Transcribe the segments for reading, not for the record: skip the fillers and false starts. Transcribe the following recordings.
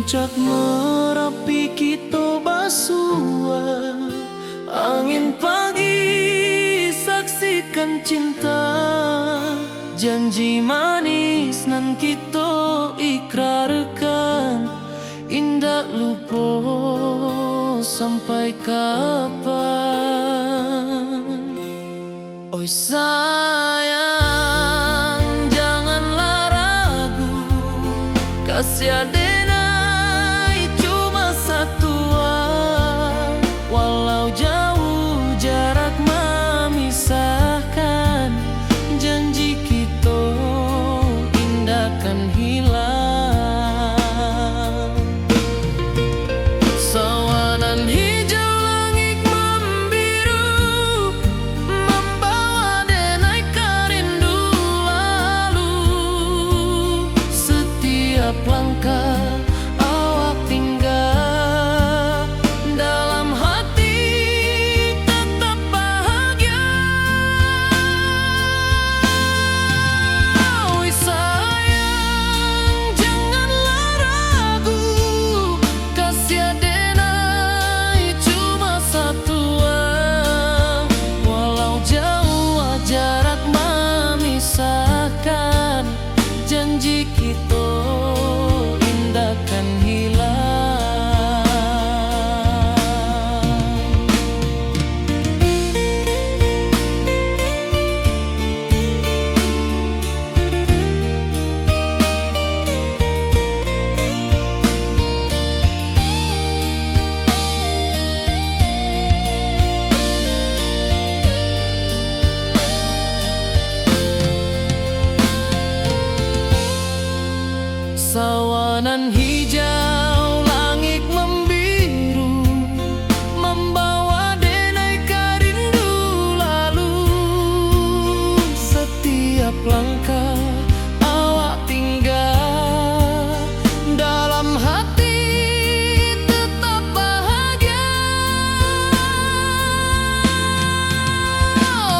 Puncak Merapi kita basua, angin pagi saksikan cinta, janji manis nan kita ikrarkan, indah lupa sampai kapan. Oi sayang, janganlah ragu, kasih adenai cuma satu, walau jauh jarak memisahkan, janji kita indah kan hilang. Sawanan hijau langit membiru, membawa denai karindu lalu. Setiap langkah awak tinggal, dalam hati tetap bahagia. Oi sayang, janganlah ragu, kasih adenai cuma satu, walau jauh jarak memisahkan, janji kita indah kan hilang. Sawanan hijau langit membiru, membawa denai karindu lalu. Setiap langkah awak tinggal, dalam hati tetap bahagia.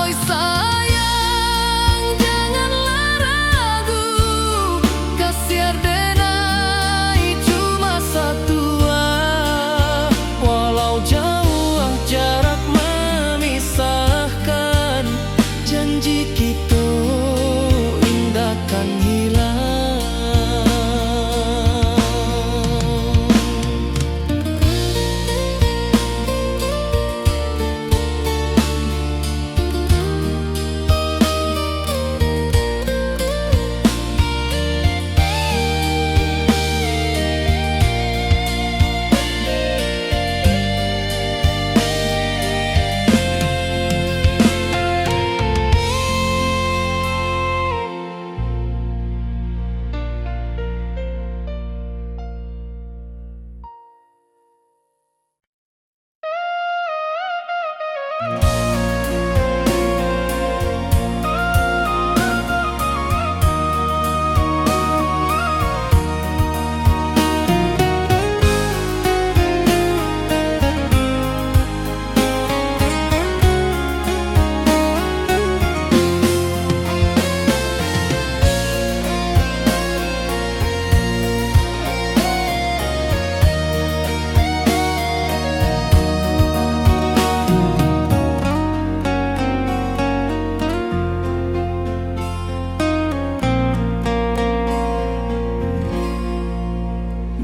Oi sayang, janganlah ragu, kasih adenai cuma satu, walau jauh jarak memisahkan, janji kita indah kan hilang.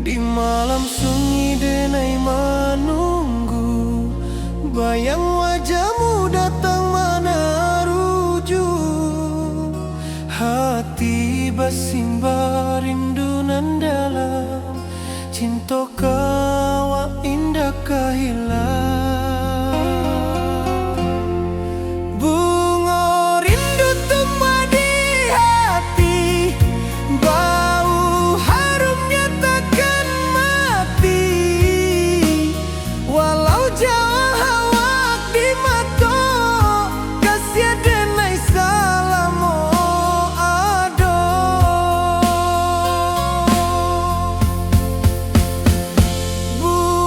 Di malam sunyi denai menunggu, bayang wajahmu datang meneruju. Hati bersimbar rindu nan dalam, cinta kawa indah kehilang. Bunga rindu tumbuh di hati, bau harumnya takkan mati, walau jauh awak di mata, kasih adenai salamo ado. Bu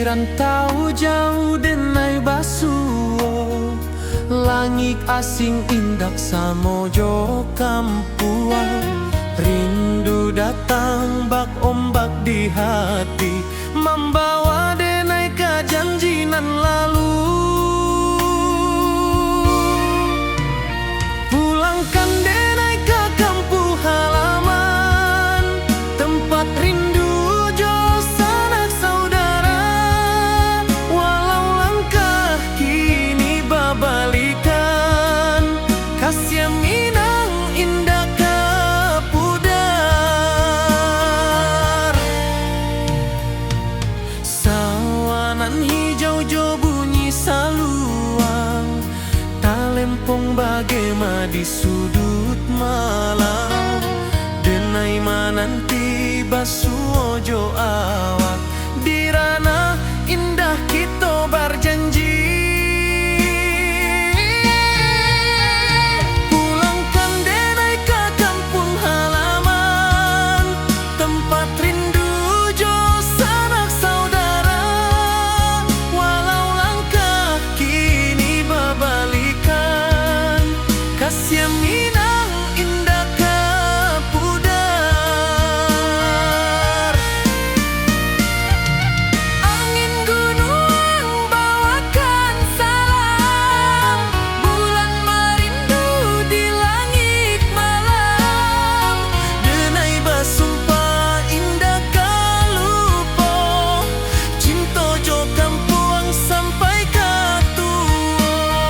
rantau jauh denai basuo, langit asing indak samojo kampuan. Rindu datang bak ombak di hati, membawa denai ke janjinan lalu. Pulangkan denai ke kampung halaman, tempat rindu jo sanak saudara. Walau langkah kini babalikan, kasih Minang indah kepudar. Sawanan hijau jo bunyi saluang, talempong bagema di sudut malam. Denai mananti basuo jo awak, di ranah indah kita berjanji. Pulangkan denai ke kampung halaman, tempat rindu jo sanak saudara. Walau langkah kini babalikan, kasih Minang indah kepudar. Angin gunung bawakan salam, bulan merindu di langit malam. Denai basumpah indah kalupo, cinta jo kampuang sampai katua.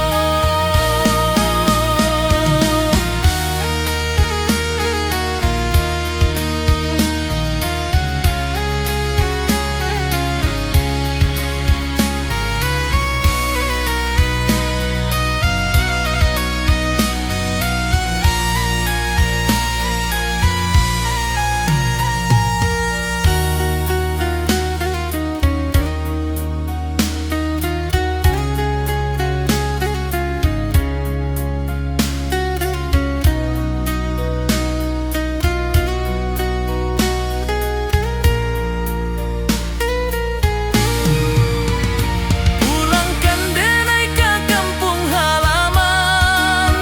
Pulangkan denai ke kampung halaman,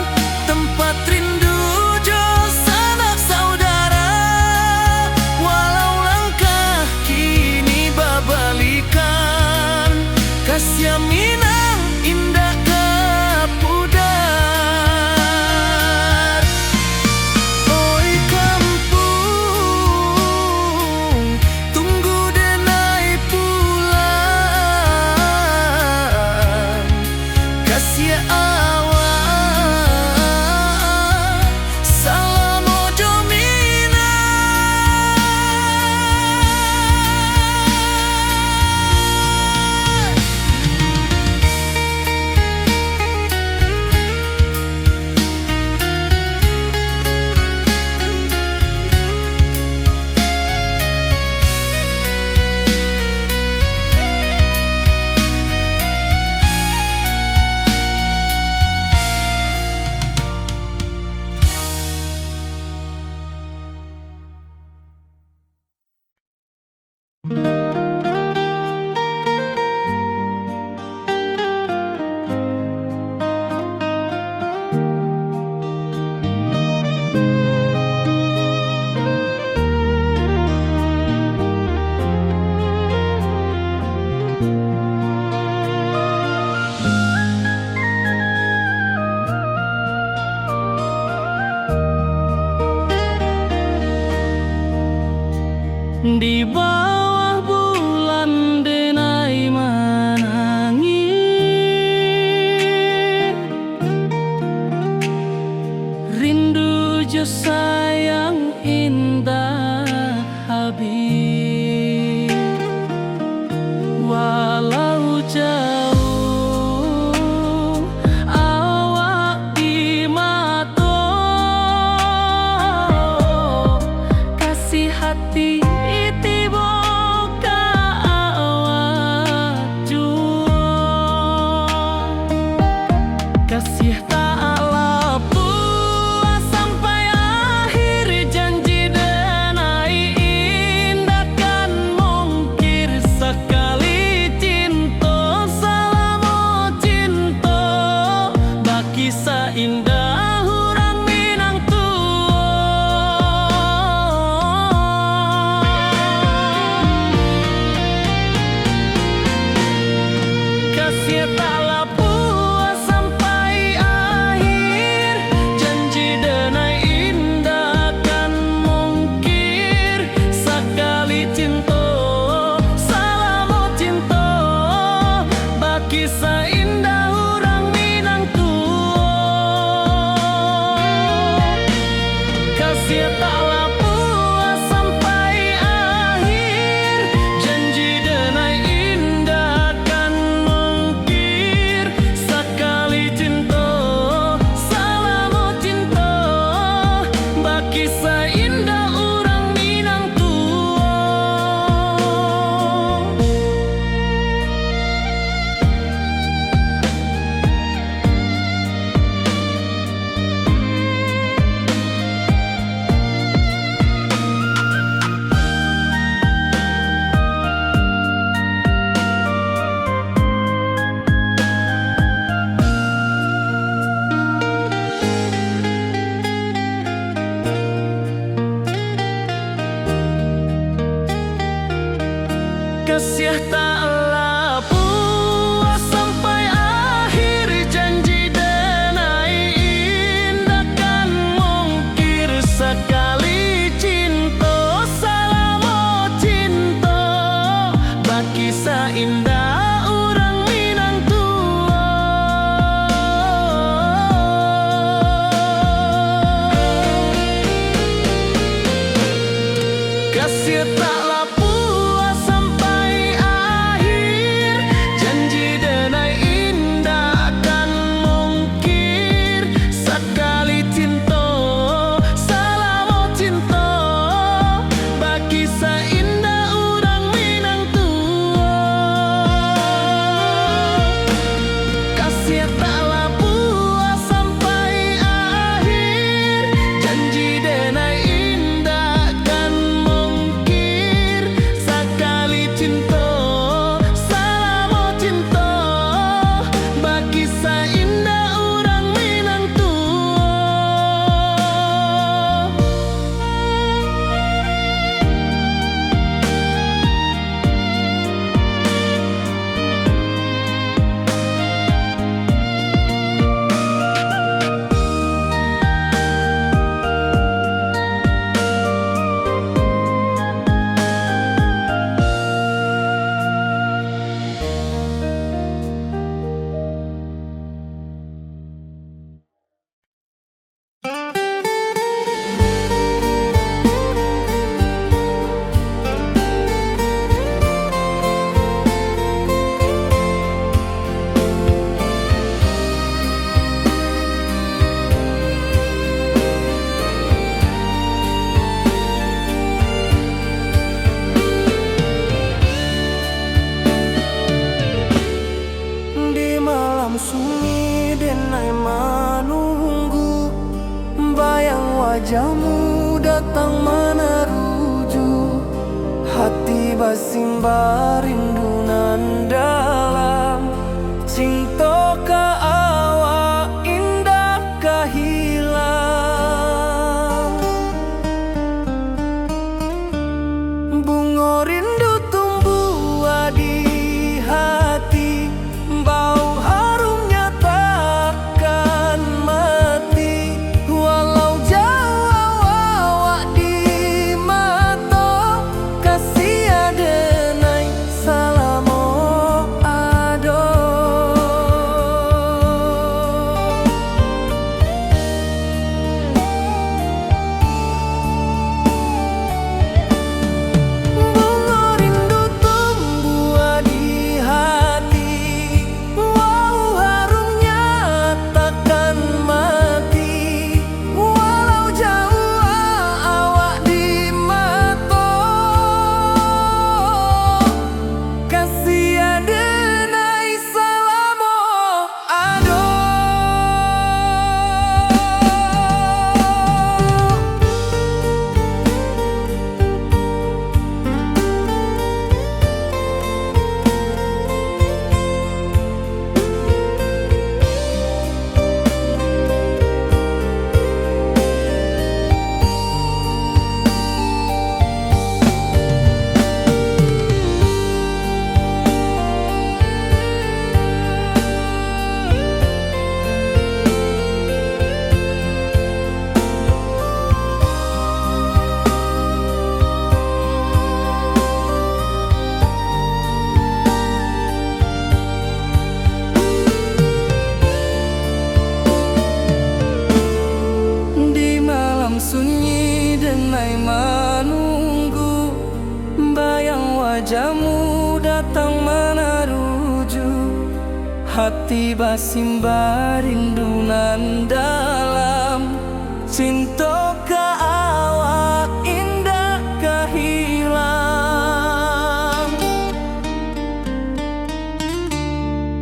tempat rindu jo sanak saudara. Walau langkah kini babalikan, kasih Minang indah kepudar. Oi kampung, tunggu denai pulang. Kasih awak, salam ojo Minang. Di bawah bulan denai menangis, rindu jo sayang indah habis. Walau jauh awak di mata, kasih hati tiba ka awak jua. Kasih tak lapuk sampai akhir janji denai indah kan mungkir sekali. indah urang Minang tua. Kasih tak puas sampai akhir, janji denai indah kan mungkir. Sekali cinta, salamu cinta, baki seindah urang Minang tua. Kasih tak puas sampai akhir, janji denai indah kan mungkir. Sekali cinta, salamu cinta, baki seindah urang Minang tua. Kasih taklah puas sampai akhir, janji denai indah kan mungkir. Sekali cinta, salamu cinta, baki seindah urang Minang tua. Kasih taklah puas sampai akhir, janji denai indah kan mungkir. Sekali cinta, salamu cinta, baki seindah urang Minang tua. Kasih taklah puas sampai akhir, janji denai indah kan mungkir. Sekali cinta, salamu cinta, baki seindah urang Minang tua. Di malam sunyi denai menunggu, bayang wajahmu datang meneruju. Hati basimba rindu nan dalam, cinta ka awak indah ka hilang. Bunga rindu tumbuh di hati, bau harumnya takkan mati. Walau jauh awak di mata, kasih denai salamu wajahmu datang meneruju, hati basimba rindunan dalam cinta ke awak indah kehilang.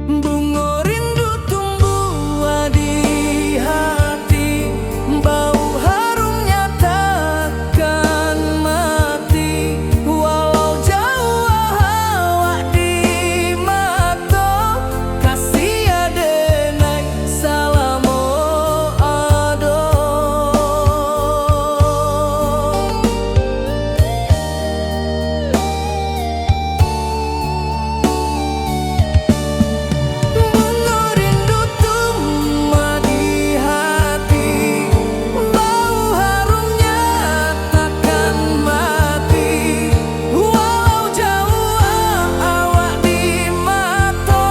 Bunga rindu tumbuh di hati, bau harumnya takkan mati. Walau jauh awak di mata, kasih adenai salamo ado. Bunga rindu tumbuh di hati, bau harumnya takkan mati. Walau jauh awak di mata,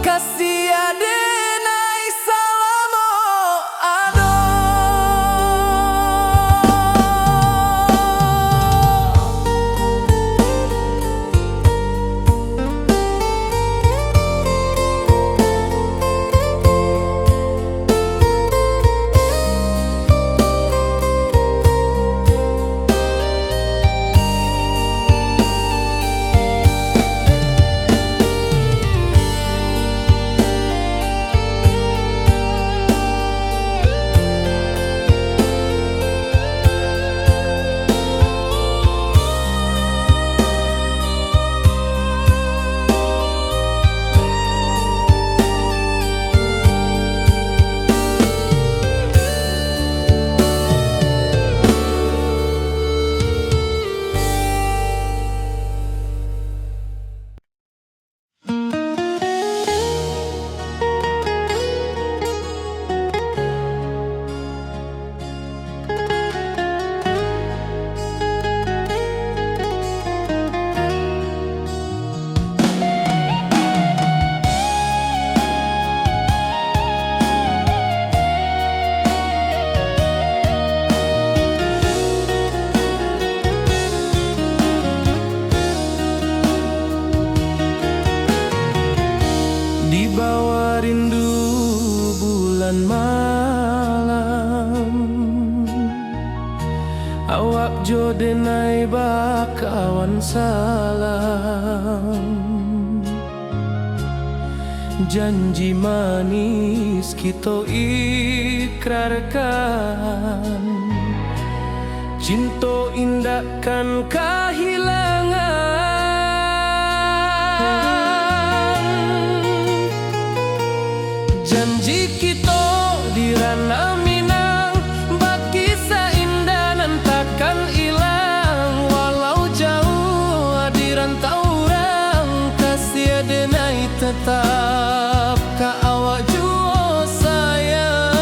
kasih adenai salamo ado. Di bawah rindu bulan malam, awak jo denai bakawan salam. Janji manis kita ikrarkan, cinta indah kan kehilangan. Janji kita di ranah Minang, bakisah indah nan takkan hilang. Walau jauh di rantau orang, kasih adenai tetap ka awak jua sayang.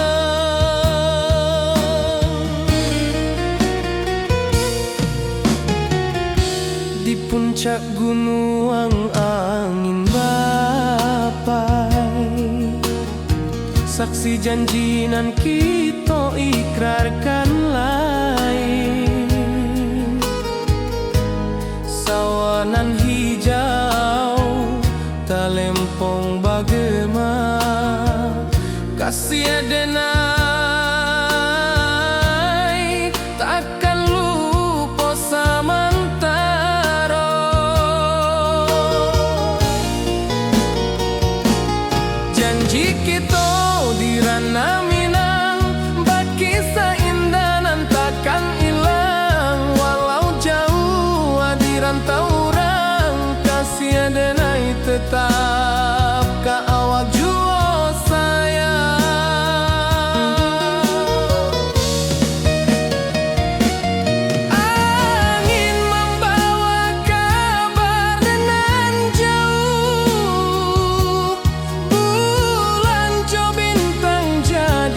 Di puncak gunung angin bapai, saksi janji nan kita ikrarkan lain. Sawanan hijau talempong bagema, kasih adenai takkan lupa samantara. Janji kita di ranah Minang, bakisah indah nan takkan hilang. Walau jauh di rantau orang, kasih adenai tetap ka awak jua sayang. Angin membawa kabar nan jauh, bulan jo bintang jadi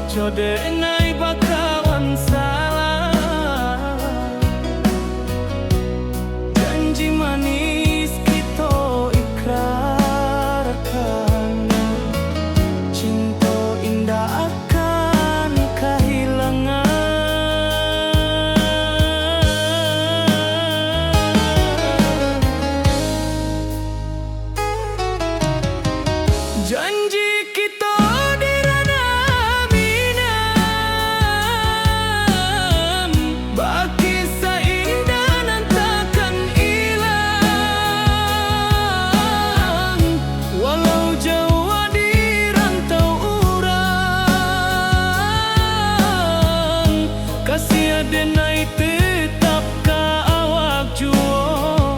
Codenai bakawan salah, janji manis kita ikrarkan, cinta indah akan kehilangan. Janji kita di ranah Minang, baki seindah nan takkan hilang. Walau jauh di rantau urang, kasih adenai tetap ka awak juo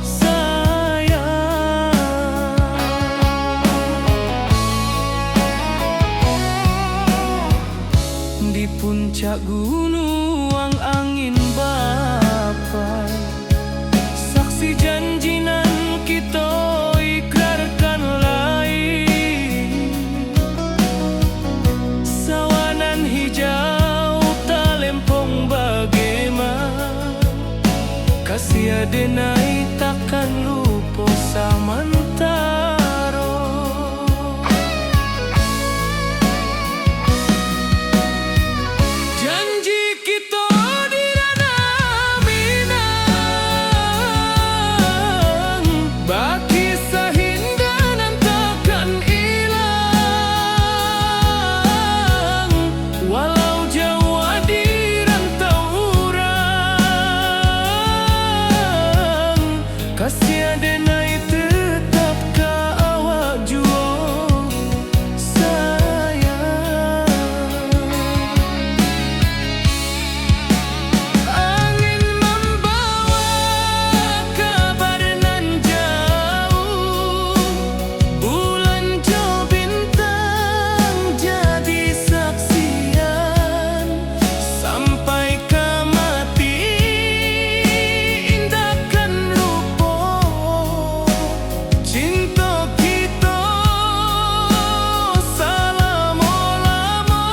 sayang. Di puncak gunung angin bapai, saksi janji nan kita ikrarkan lain. Sawanan hijau talempong bagaimana, kasih adenai takkan lupa samantara. Janji kita di ranah Minang, baki sahinda nan takkan hilang. Walau jauh di rantau urang, kasih adenai tetap ka awak juo sayang. Angin membawa kabar nan jauh, bulan jo bintang jadi saksian. Sampai ke mati indahkan lupa, cinta kita selama-lama.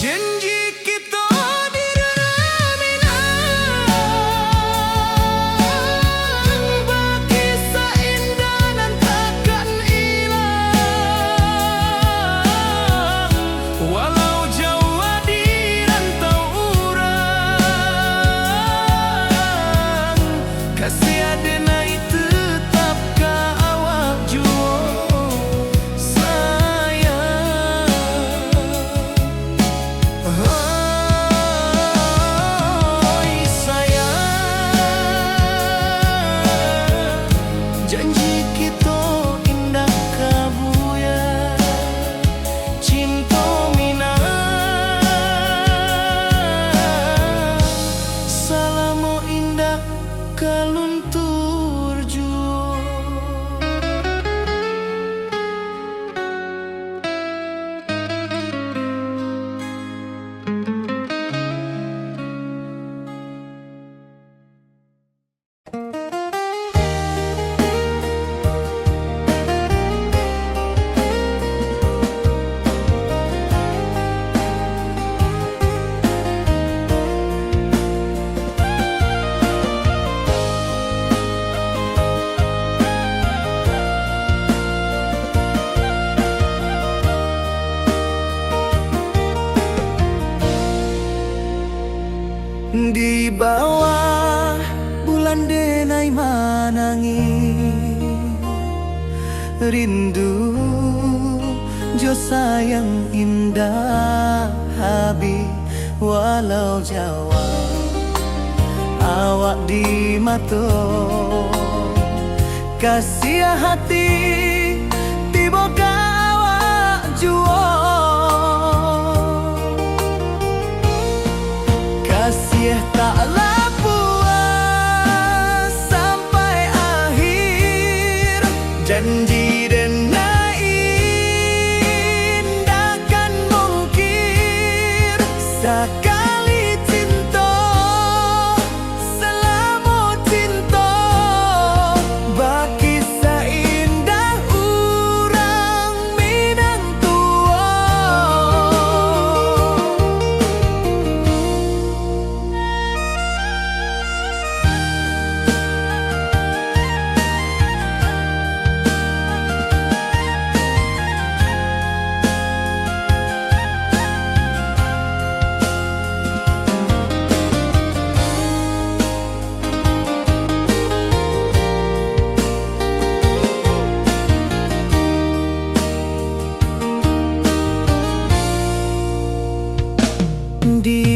Janji kita di ranah Minang, baki seindah nan takkan hilang. Walau jauh di rantau urang, kasih adenai tetap ka awak juo sayang. Oi sayang, janji kita indah kabuya, cinta Minang selama indah kaluntur juo. Di bawah bulan denai manangi, rindu jo sayang indah habi. Walau jawa awak di mato, kasih hati tiba ka awak juo. Kasih taklah puas sampai akhir, janji denai indahkan mungkir. Sekali cinta selama cinta, baki seindah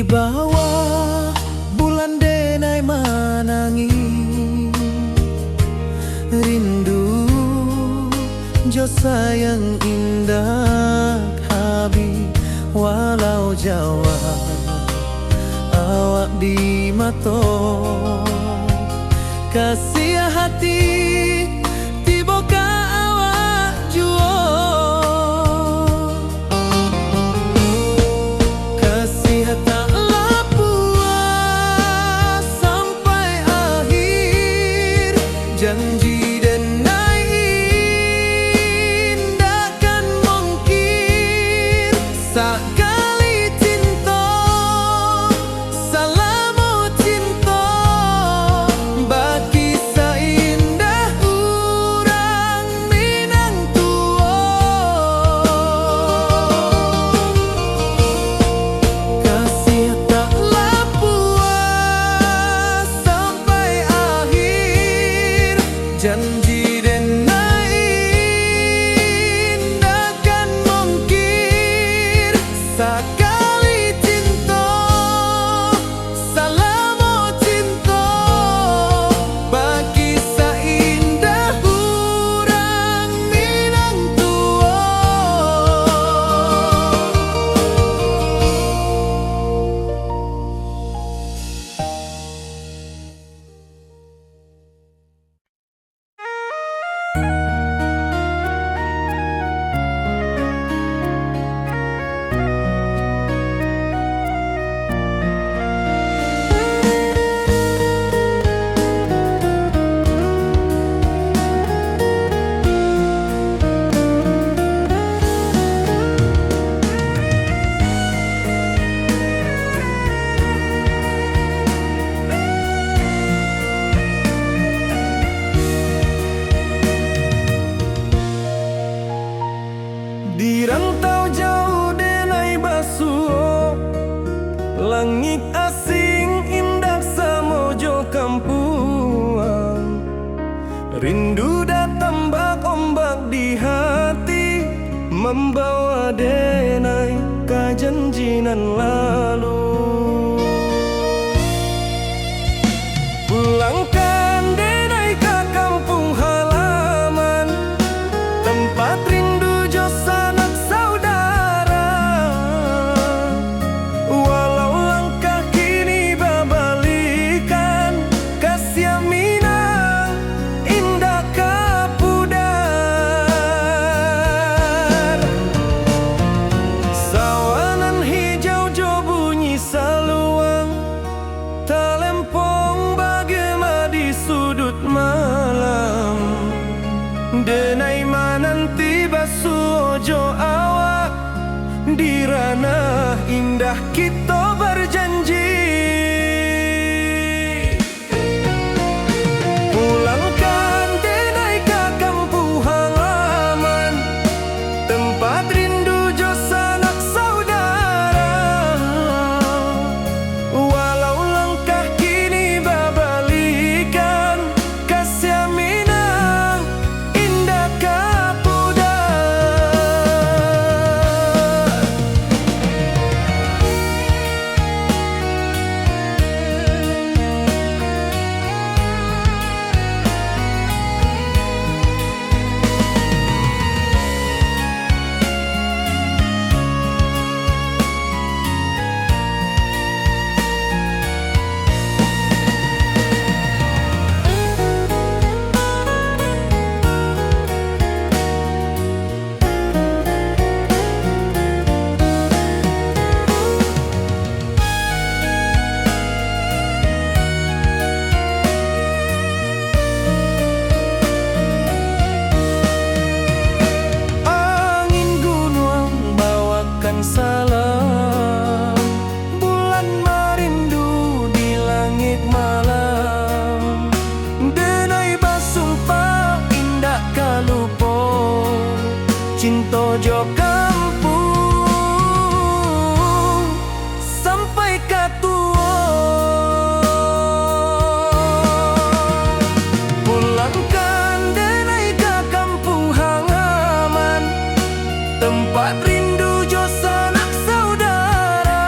bawah bulan denai manangi rindu jo sayang indah habi walau jauh awak di mato kasih hati tiba ka awak juo kasih tak puas sampai akhir janji denai indakan mungkin sekali cinta salamu cinta bagi seindah urang Minang tua kasih taklah puas sampai akhir janji denai indakan mungkin sekali cinta salamu cinta bagi seindah urang Minang tua. Di rantau jauh denai basuh langit asing indah samojo kampuan rindu datang bak ombak di hati membawa denai ke janjinan lalu pulangkan denai ke kampung halaman tempat rindu jo sanak saudara walau langkah kini babalikan kasih Minang indah kapudar sawanan hijau jo bunyi saluang talempong bagema di sudut malam denai mananti basuh jo awak di ranah indah kita berjanji pulangkan denai ke kampung halaman tempat rindu jo sanak saudara walau langkah kini babalikan kasih Minang indah kapudar angin gunung bawakan salam bulan merindu di langit malam denai basumpah indah kalupo cinta jo kampung sampai katua pulangkan denai ke kampung halaman tempat rindu jo sanak saudara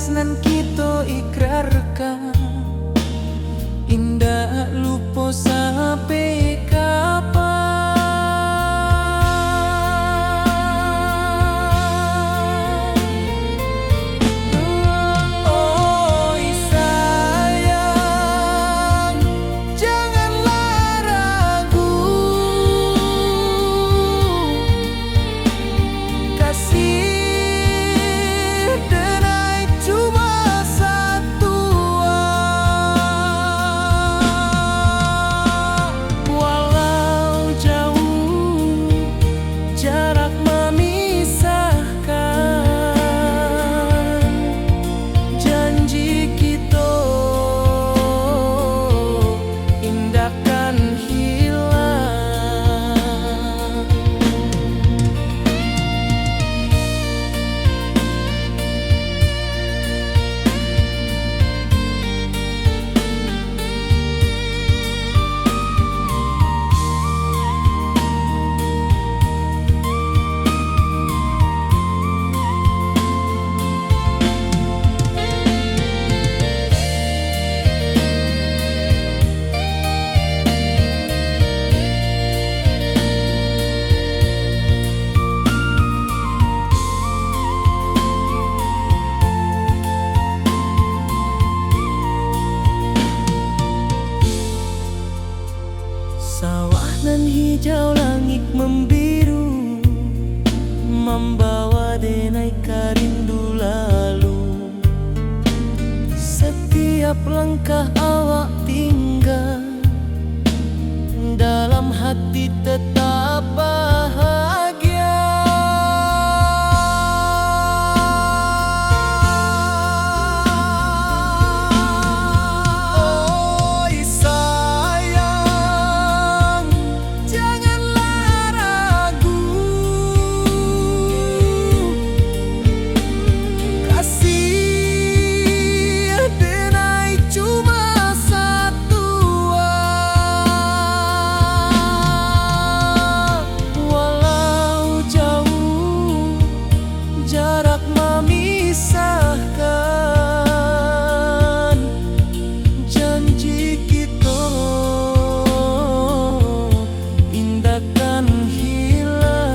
nan kita ikrarkan, indah lupa sampai kapan. Oi sayang, janganlah ragu, kasih denai cuma satu. Walau jauh jarak memisahkan, janji kita indahkan hilang. Sawah nan hijau, langit membiru, membawa denai karindu lalu. Setiap langkah awak tinggal, dalam hati tetap bahagia. Oi sayang, janganlah ragu, kasih denai cuma satu. Walau jauh jarak memisahkan, janji kita indahkan hilang.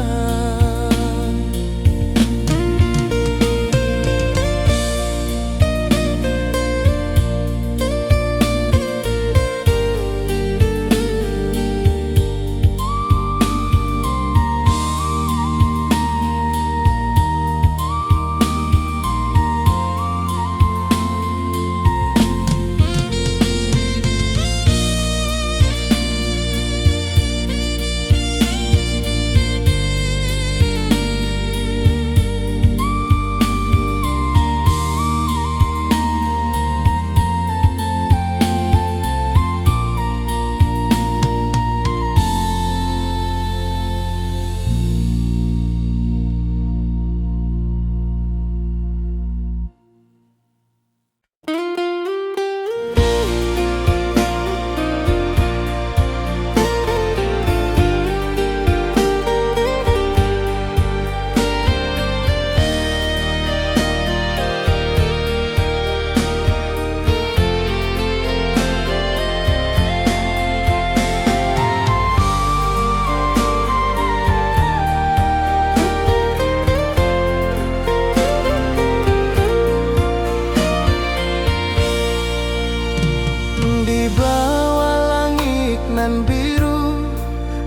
Di bawah langit nan biru,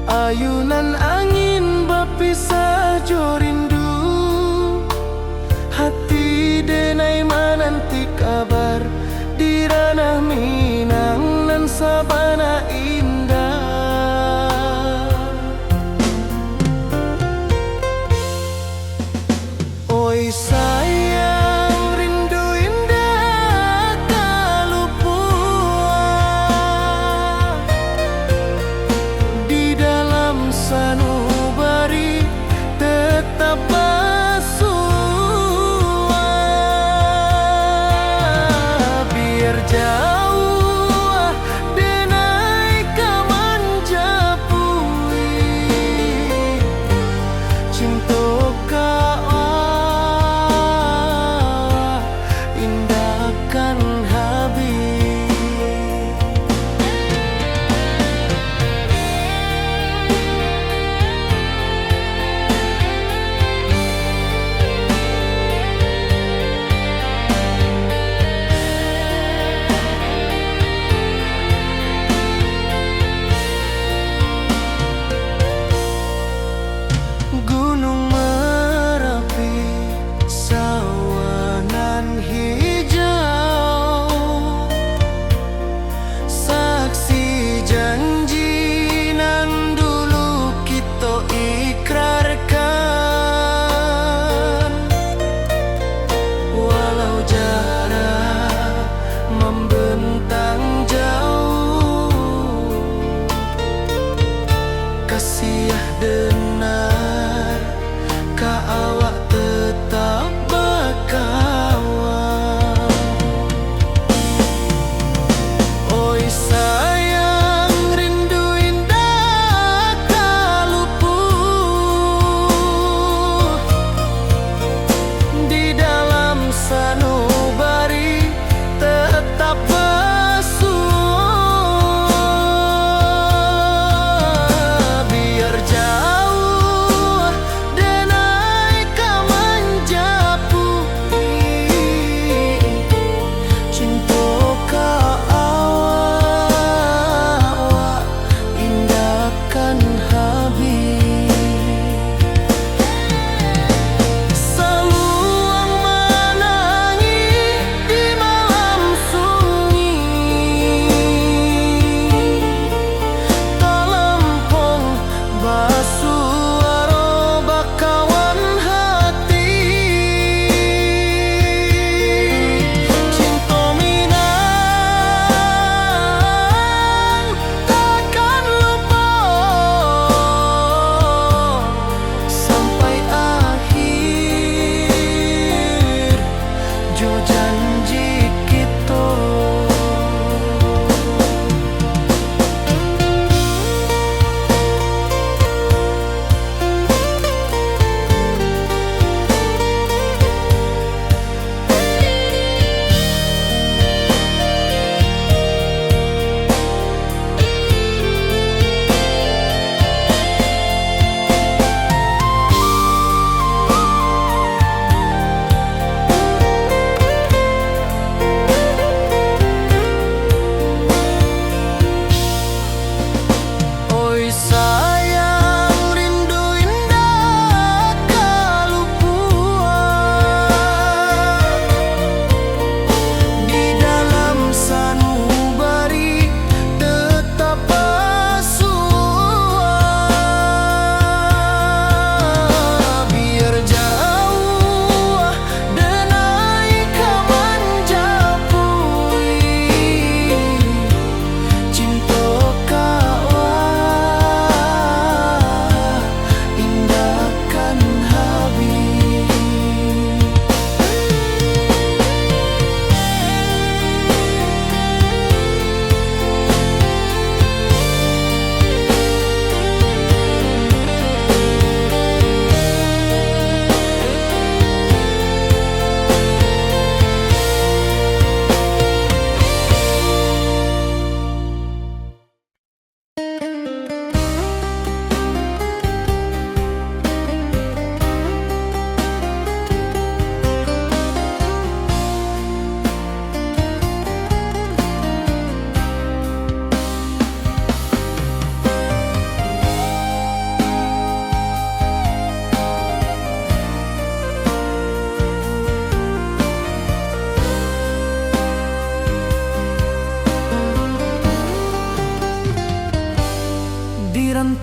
ayunan angin berpisah jo rindu. Hati denai menanti kabar, di ranah Minang nan sabana indah. Oi sayang, rindu indah kalupua, di dalam sanubari tetap bersua. Biar jauh denai kamanjapui, cinta ka indah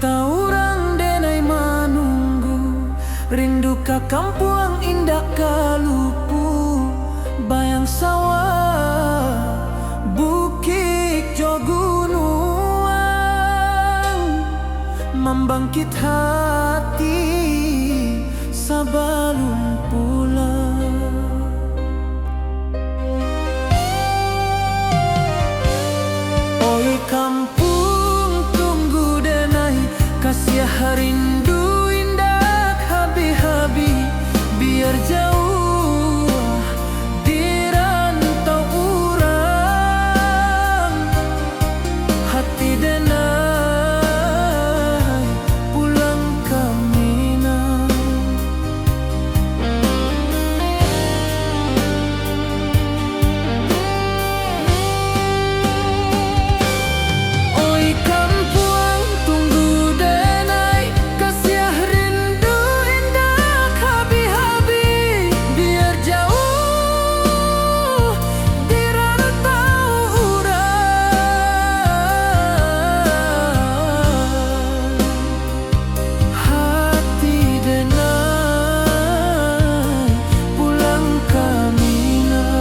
Diranta urang denai manunggu, rindu ka kampung indah kalupu, bayang sawah, bukit jo gunung, membangkit hati sabalun pulang. Oi kampung tunggu denai, kasih rindu indah habi-habi, biar jauh dirantau urang, hati denai pulang ke Minang. Oi kampung tunggu denai, kasih rindu indah habi-habi, biar jauh dirantau urang, hati denai pulang ke Minang.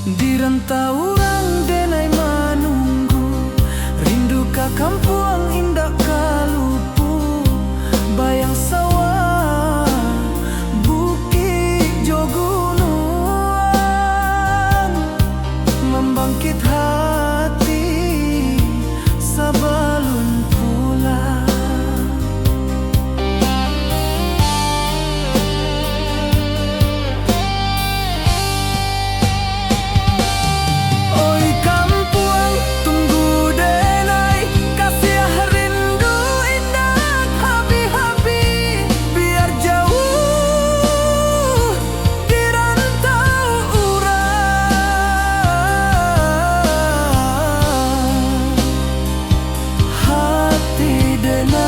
Diranta urang denai manunggu, rindu ka kampung indah kalupu, bayang sawah, bukit jo gunung, membangkit hati sabalun pulang. Oi kampung tunggu denai, kasih rindu indah habi-habi, biar jauh dirantau urang, hati denai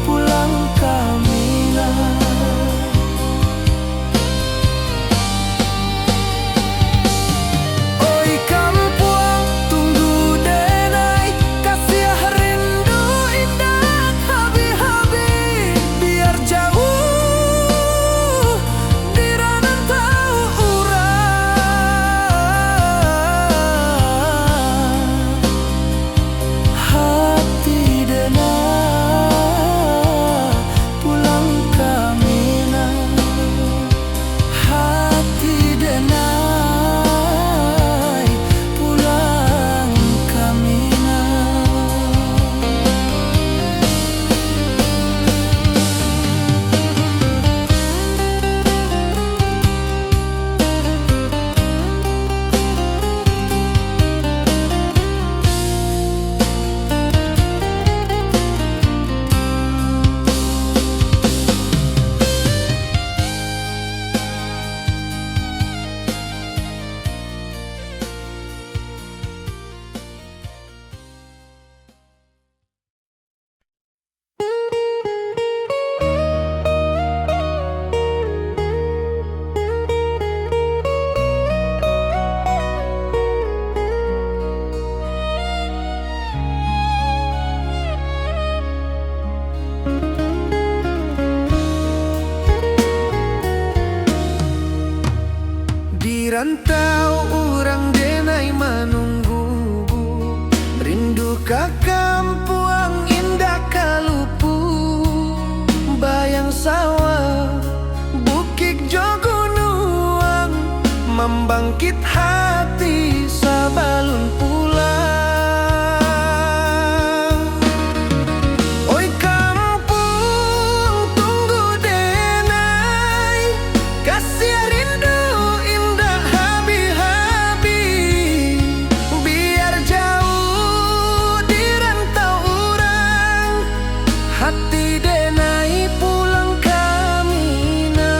pulang ke Minang. Oi kampung tunggu denai, kasih rindu indah habi-habi, biar jauh dirantau urang, hati denai pulang ke Minang, hati denai pulang ke Minang. Dirantau urang denai manunggu, rindu ka kampung indah kalupu, bayang sawah, bukit jo gunung, membangkit hati sabalun pulang. Oi kampung tunggu denai, kasih rindu indah hati denai pulang ke Minang.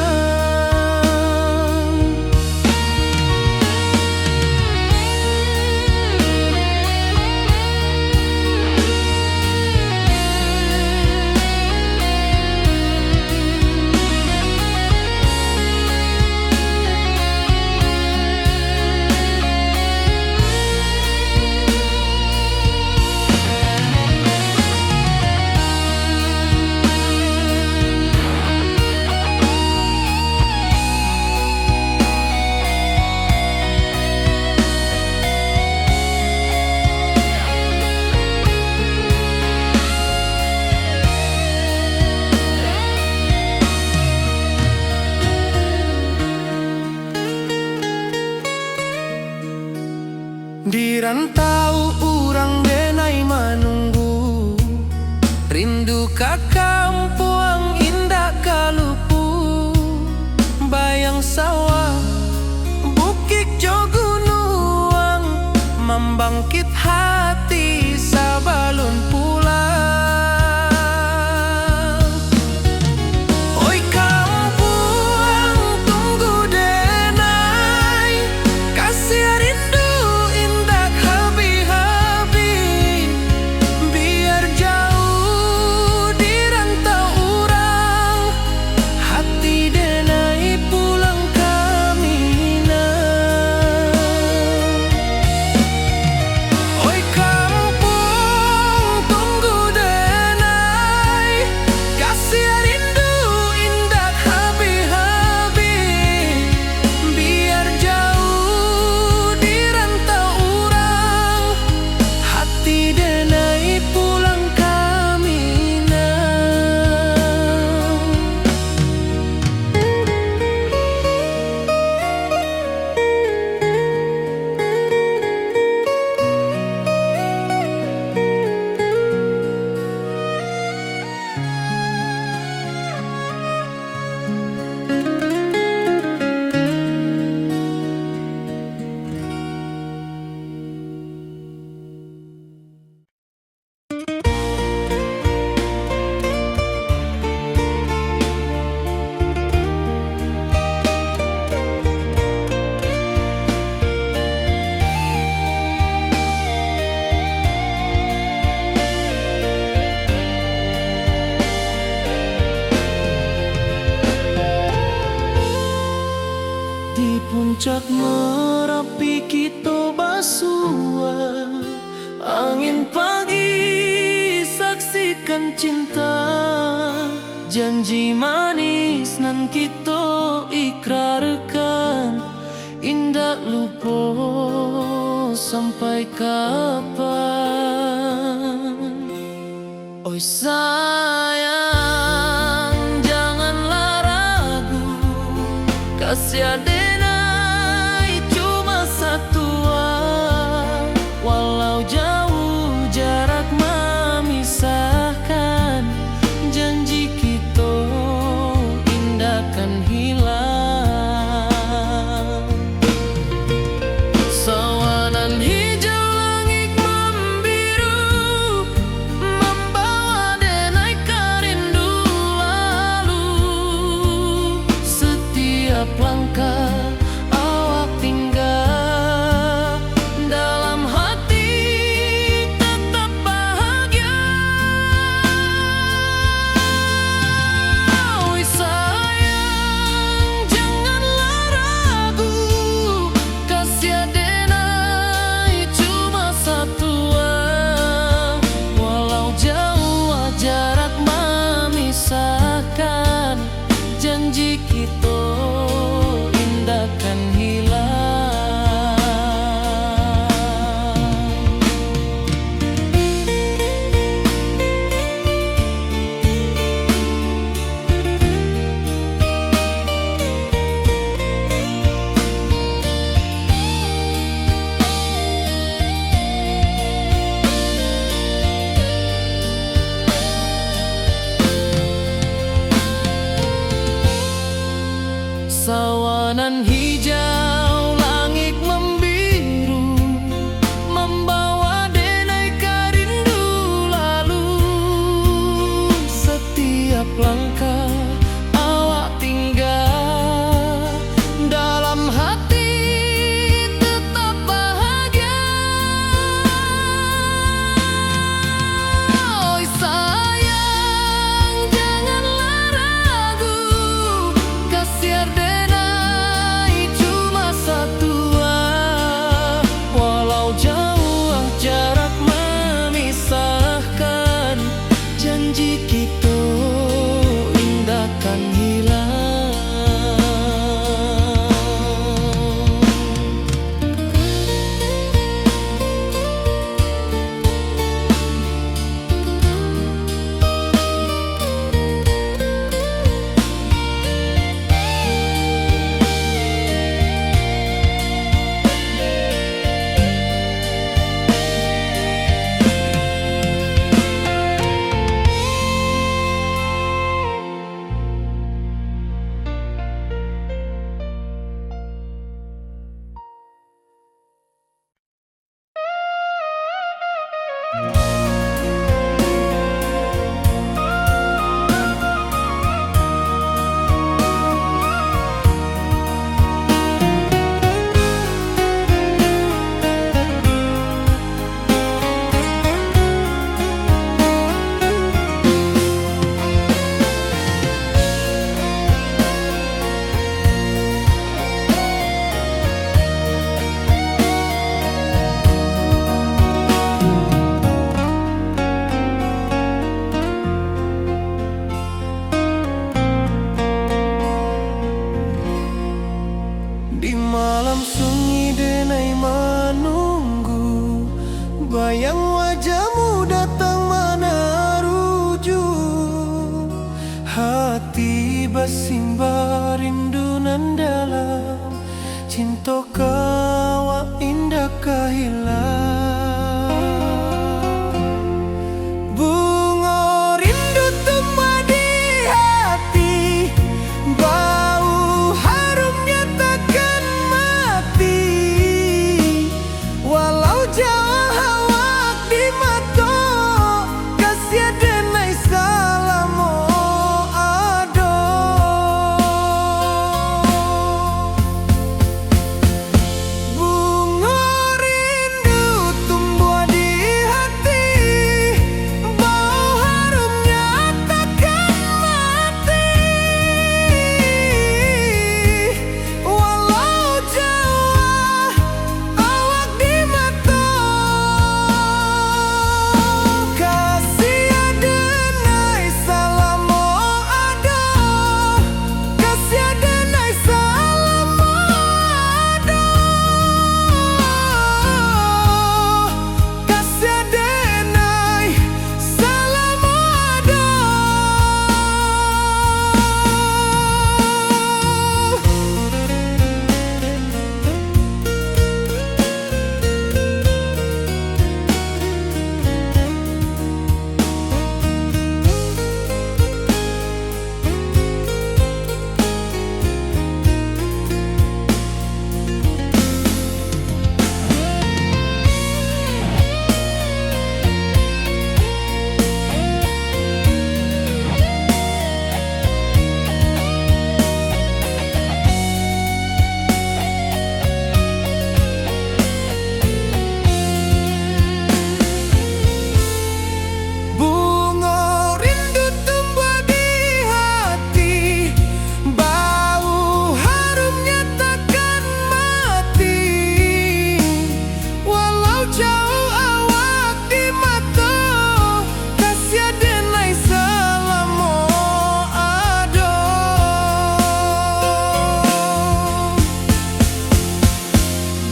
Di rantau urang denai menunggu, rindu ka kampung indah kalupu. Bayang sawah, bukit jo gunung, membangkit hati sabalun pulang. Oi kampung tunggu denai, kasih rindu puncak Merapi kita basua, angin pagi saksikan cinta, janji manis nan kita ikrarkan, indah lupa sampai kapan. Oi sayang janganlah ragu, kasih denai cuma satu, walau jauh jarak memisahkan, janji kita indah kan hilang. Sawanan hijau langit membiru, membawa denai kerindu lalu. Setiap langkah awak tinggal, dalam hati tetap bahagia. Oi sayang janganlah ragu, kasih denai cuma satu, walau jauh jarak memisahkan, janji kita indah kan hilang. Sawanan hijau langit membiru, membawa denai kerindu lalu. simba rindu nan dalam, cinta kawa indah kahilang. Bunga rindu tumbuh di hati, bau harumnya takkan mati. Walau jauh awak di mata, kasih denai salamo ado. Bunga rindu tumbuh di hati, bau harumnya takkan mati. Walau jauh awak di mata, kasih denai salamo ado, kasih denai salamo ado, kasih denai salamo ado. Bunga rindu tumbuh di hati, bau harumnya takkan mati. Walau jauh awak di mata, kasih denai salamo ado.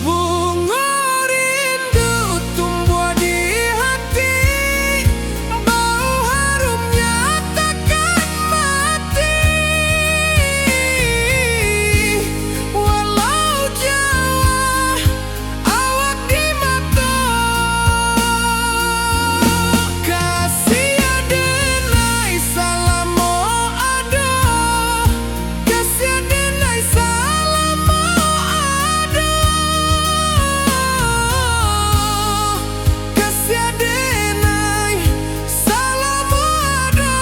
Bunga rindu tumbuh di hati, bau harumnya takkan mati. Walau jauh awak di mata, kasih denai salamo ado, kasih denai salamo ado, kasih denai salamo ado.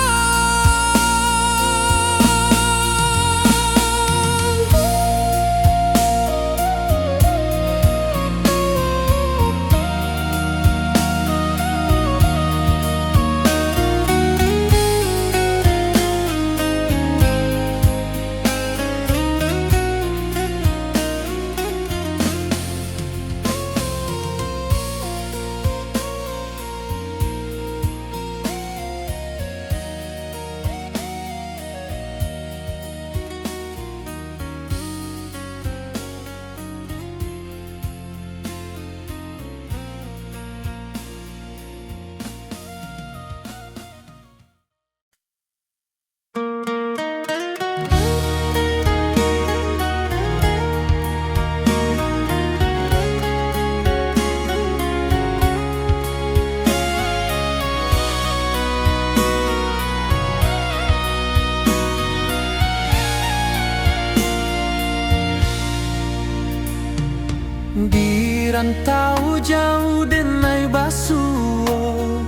Di rantau jauh denai basuo,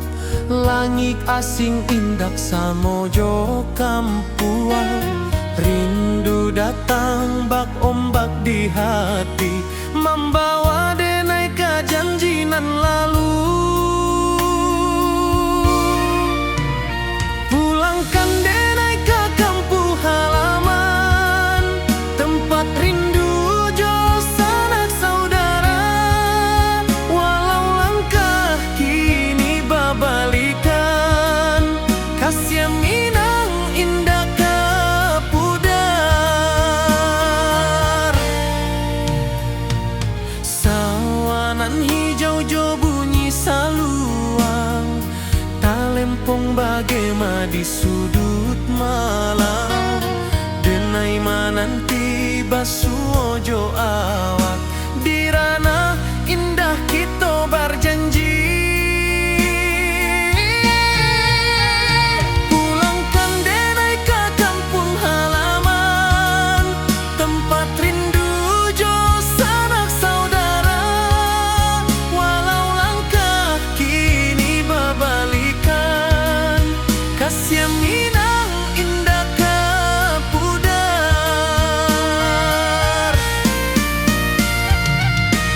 langit asing indak samojo kampuan. Rindu datang bak ombak di hati, membawa denai kejanjinan lalu. Pulangkan denai ke kampung halaman, tempat rindu jo sanak saudara. Walau langkah kini babalikan, kasih minang indah kapudar. Sawanan hijau jo bunyi saluang, talempong bagema di sudut malam. nanti basuojo awak dirana indah kita berjanji. Pulangkan denai ke kampung halaman, tempat rindu jo sanak saudara. Walau langkah kini berbalikan, kasih Minang indah ke pudar.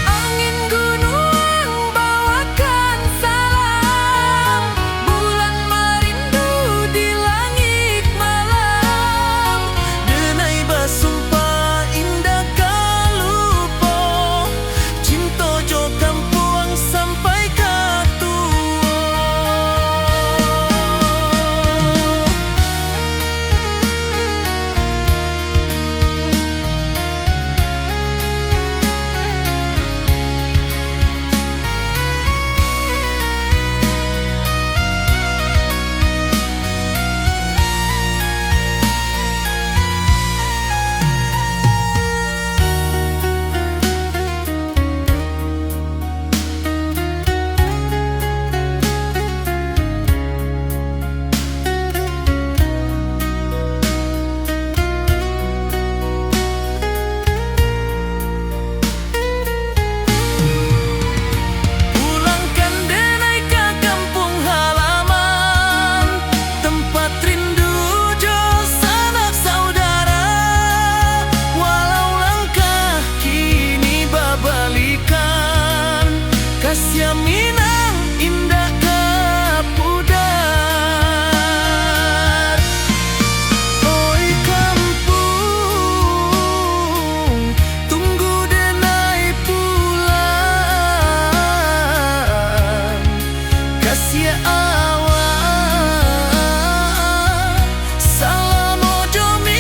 Angin gunung bawakan salam, bulan merindu di langit malam. Denai basumpah indah kalupo, cinta jo kampuang sampai ke tua. Pulangkan denai ke kampung halaman, tempat rindu jo sanak saudara. Walau langkah kini berbalikan, kasih Minang indah ke pudar. Oi kampung, tunggu denai pulang, kasih awak salam ojo Minang.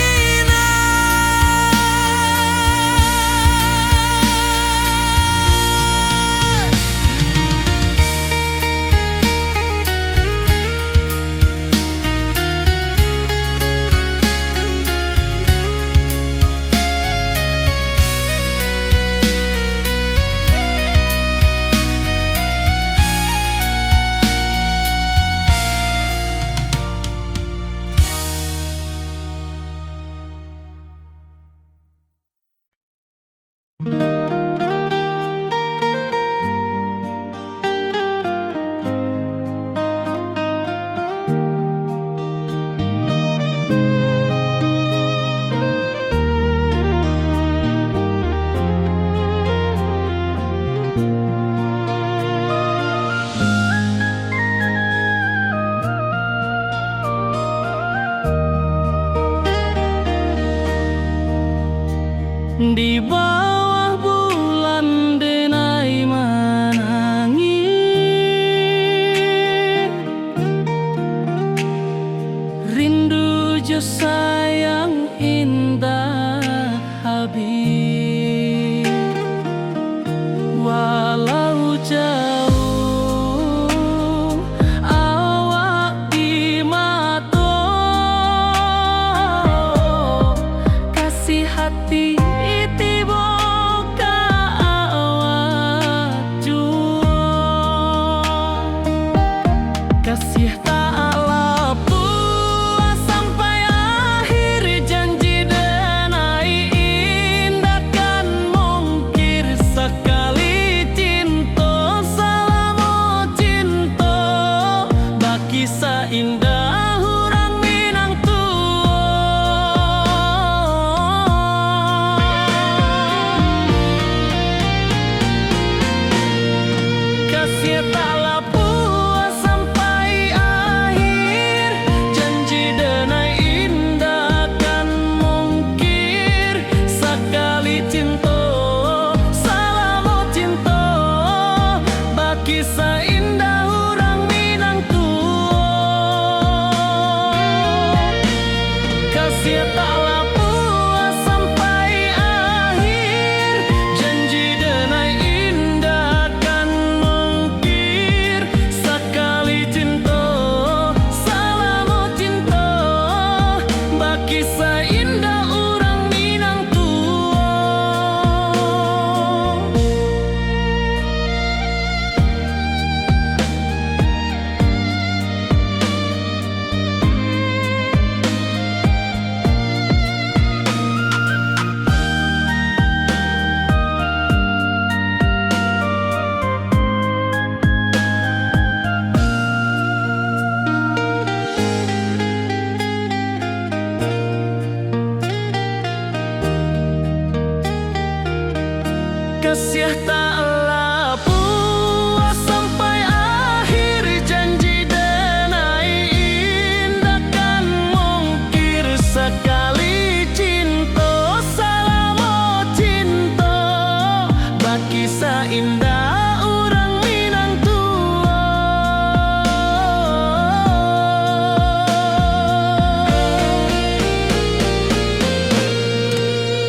Di bawah bulan denai menangis, rindu jo sayang indah habis. Walau jauh awak di mata, kasih hati tiba ka awak jua. Kasih tak puas sampai akhir, janji denai indah kan mungkir. Sekali cinta salam cinta, baki seindah hurang Minang kasih taklah puas sampai akhir, janji denai indah kan mungkir. Sekali cinta salam cinta, baki seindah hurang Minang kasih taklah puas sampai akhir, janji denai indah kan mungkir. Sekali cinta salam cinta, baki seindah urang Minang. taklah puas sampai akhir, janji denai indah kan mungkir. Sekali cinta salamo cinta, baki indah orang Minang tua.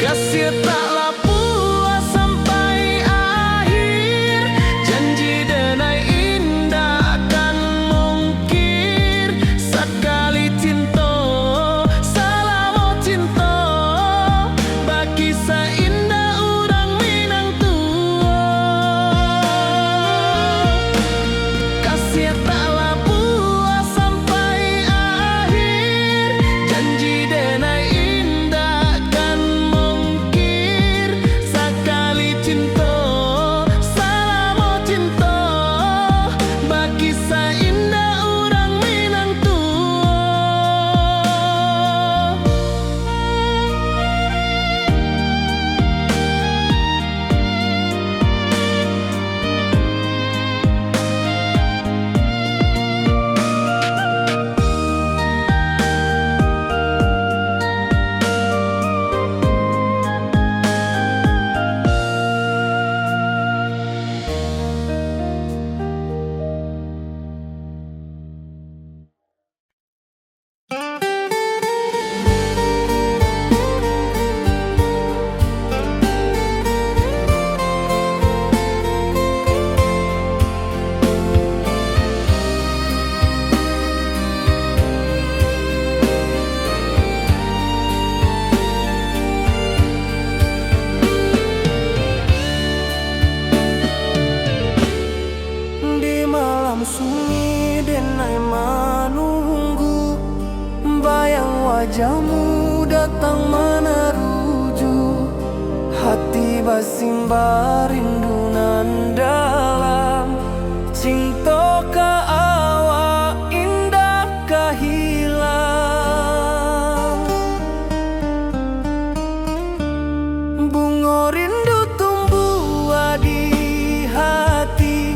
Kasih taklah puas sampai akhir, janji denai indah kan mungkir. Sekali cinta salamo cinta, baki indah orang Minang tua. Kasih taklah puas sampai akhir, janji denai indah kan mungkir. Sekali cinta salamo cinta, baki indah orang Minang tua. Di malam sunyi denai menunggu, bayang wajahmu datang meneruju. Hati basimba rindu nan dalam, cinta ka awak indah ka hilang. Bunga rindu tumbuh di hati,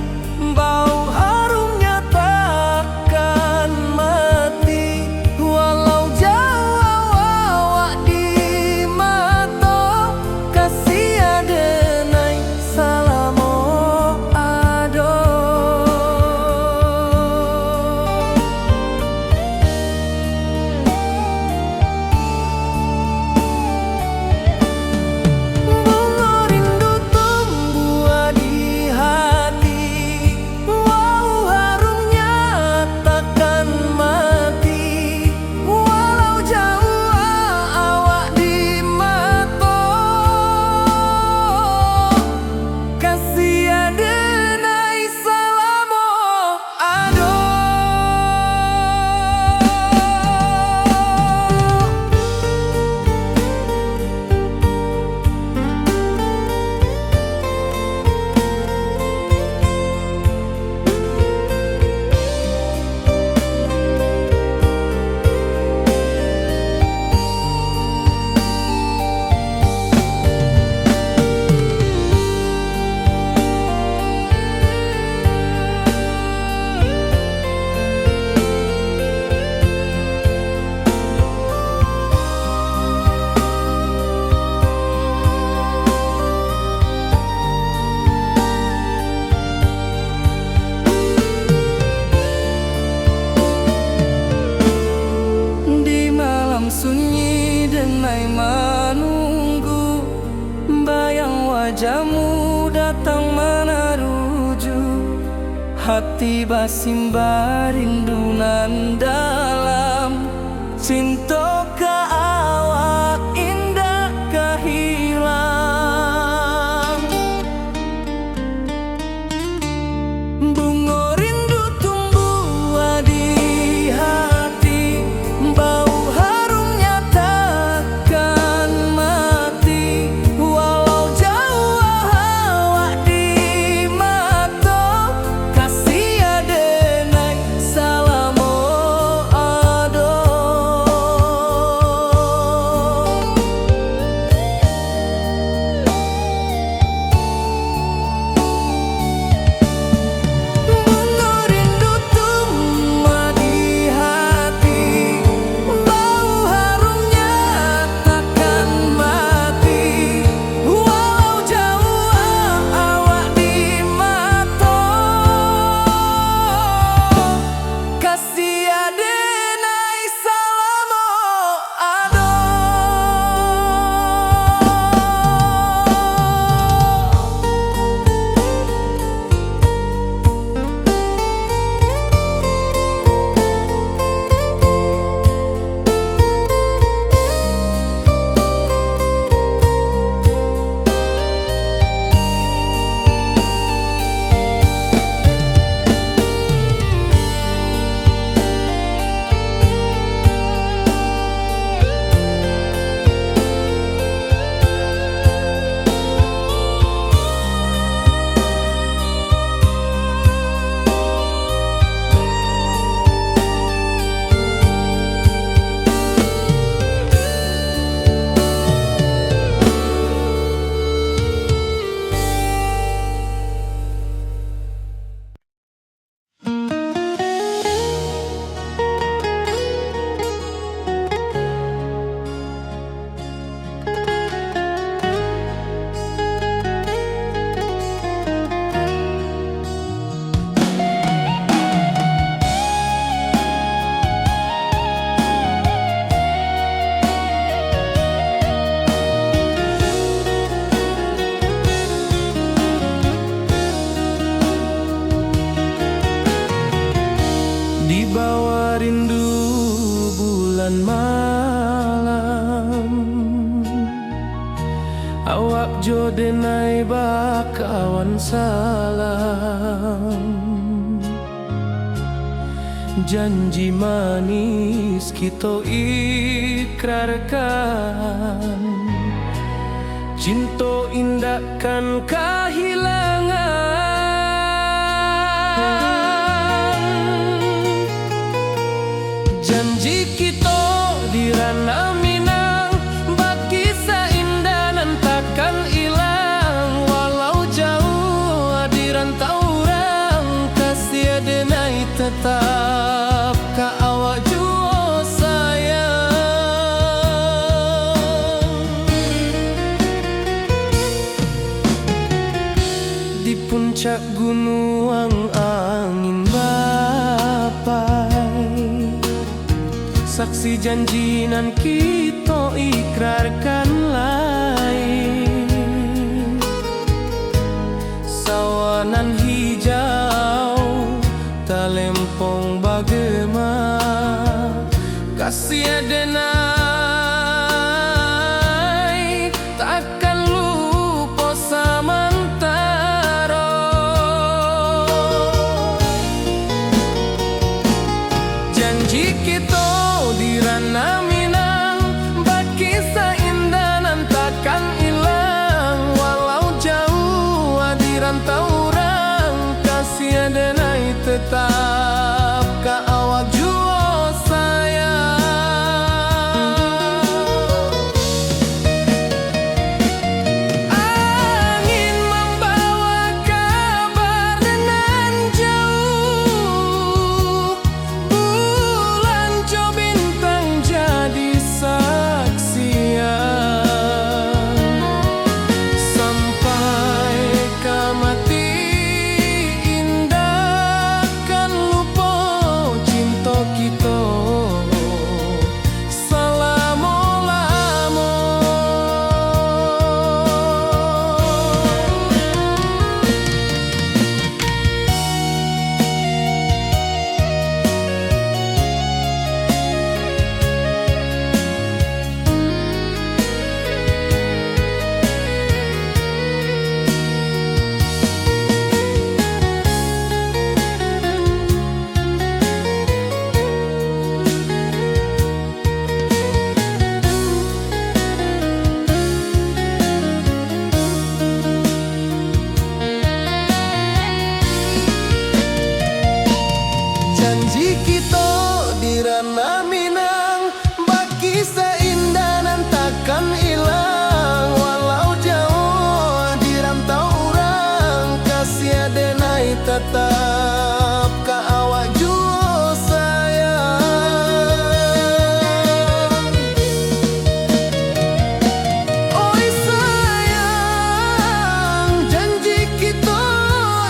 bau harumnya takkan mati. Walau jauh awak di mata, kasih adenai salamo ado. Bunga rindu tumbuh di hati, wow harumnya takkan mati. Walau jauh awak di mata, kasih adenai salamo ado. Di malam sunyi denai menunggu, bayang wajahmu datang meneruju. Hati basimba rindu nan dalam, cinta ka awak indah ka hilang. Bunga rindu tumbuh di hati, bau harumnya takkan mati. Walau jauh awak di mata, kasih adenai salamo ado. jo denai bakawan salam, janji manis kita ikrarkan, cinta indahkan kehilangan. Janji kita di ranah Minang, bagi seindah nan takkan hilang. Walau jauh di rantau orang, kasih denai tetap ka awak jua sayang. Di puncak gunung angin bapai, saksi janji nan kita ikrarkan lain. Sawanan hijau talempong bagema, kasih denai takkan lupa samantara. Janji kita di ranah Minang, bagi seindah nan takkan hilang. Walau jauh di rantau orang, kasih denai tetap ka awak jua sayang. Angin membawa kabar nan jauh, bulan jo bintang jadi saksian. Sampai ke mati indah kan lupa cinta kita selama-lama. Janji kita di ranah Minang, bagi seindah nan takkan hilang. Walau jauh di rantau orang, kasih denai tetap ka awak jua sayang. Oi sayang, janji kita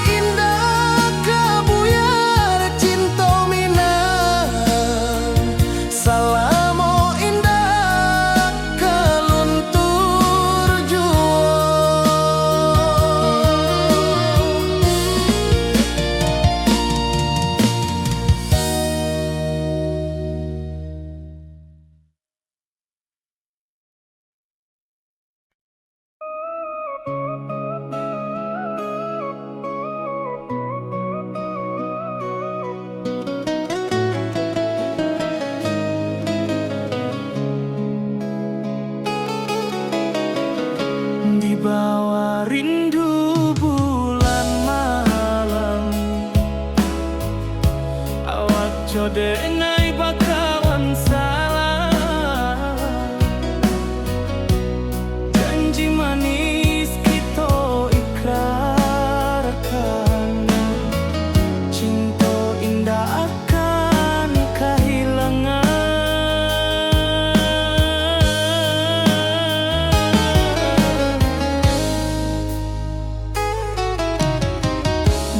indah kabuyar cinta Minang. Salamo indah keluntur jua. Di bawah rindu bulan malam, awak jo denai bakawan salam, janji manis kita ikrarkan, cinta indah akan kehilangan.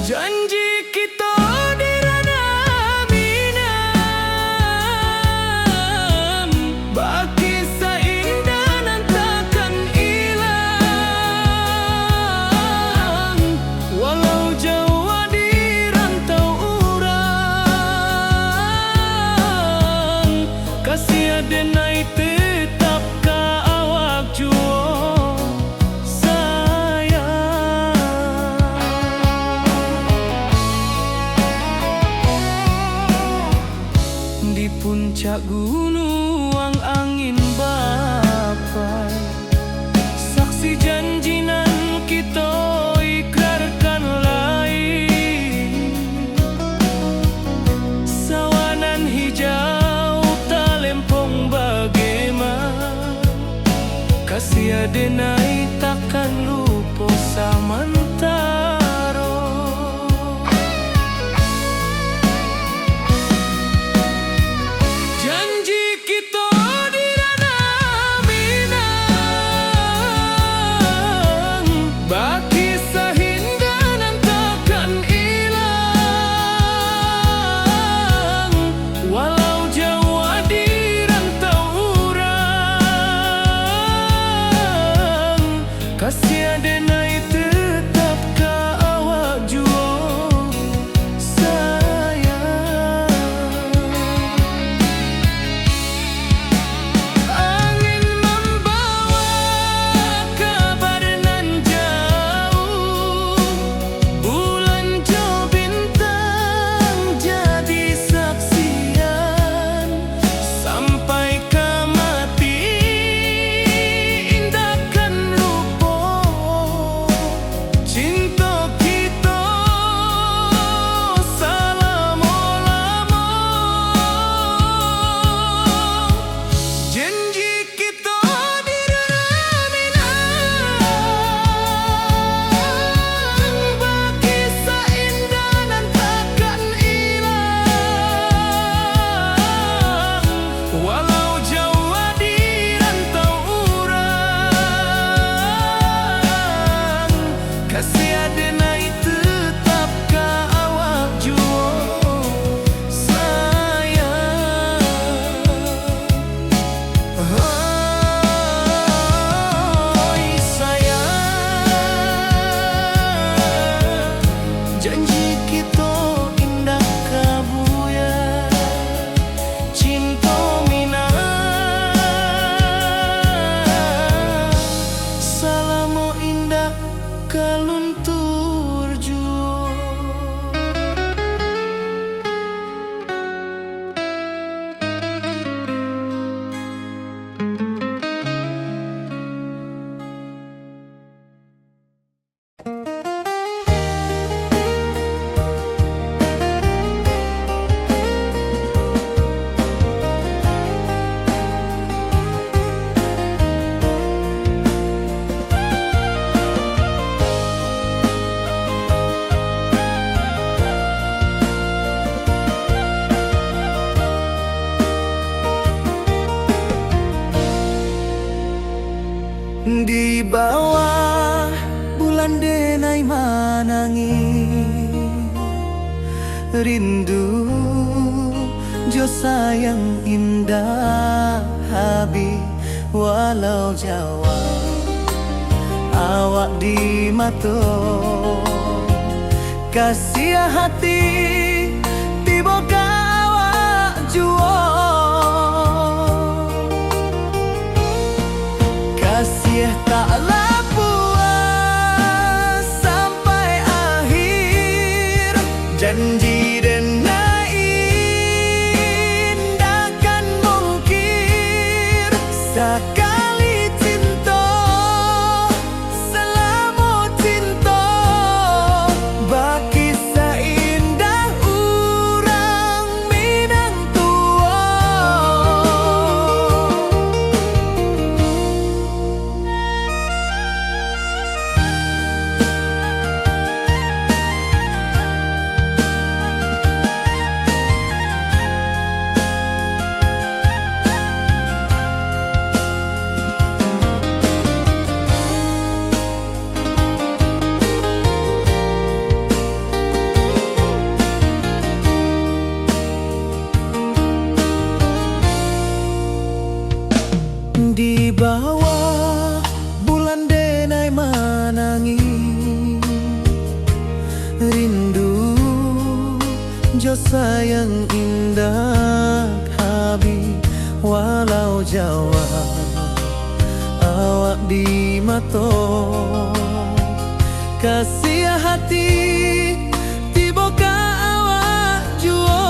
Janji kita di ranah Minang, bagi seindah nan takkan hilang. Walau jauh di rantau orang, kasih denai tetap ka awak jua sayang. puncak gunung angin bapai, saksi janji nan kita ikrarkan lain. Sawanan hijau talempong bagaimana, kasih adenai takkan lupa samantaro. Janji kita di ranah Minang, baki sahindanan takkan hilang. Walau jauh di rantau urang, kasih adenai tetap ka awak jua sayang. Angin membawa kabar nan jauh, bulan jo bintang jadi saksian. Sampai ke mati indahkan lupa cinta kita selama-lama. Janji kita di ranah Minang, baki seindah nan takkan hilang. Walau jauh di rantau urang, kasih adenai tetap ka awak jua sayang. Oi sayang, janji kita indah kabuya, cinta Minang selama indah kaluntur jua. Di bawah bulan denai manangi, rindu jo sayang indah habi. Walau jawa awak di mato, kasih hati tiba ka awak jua. Kasih taklah puas sampai akhir, janji denai indahkan mungkir. Sekali cinta selama cinta, baki seindah urang Minang tua. Di bawah bulan denai manangi, rindu jo sayang indah habi. Walau jawa awak di mato, kasih hati tiba ka awak jua.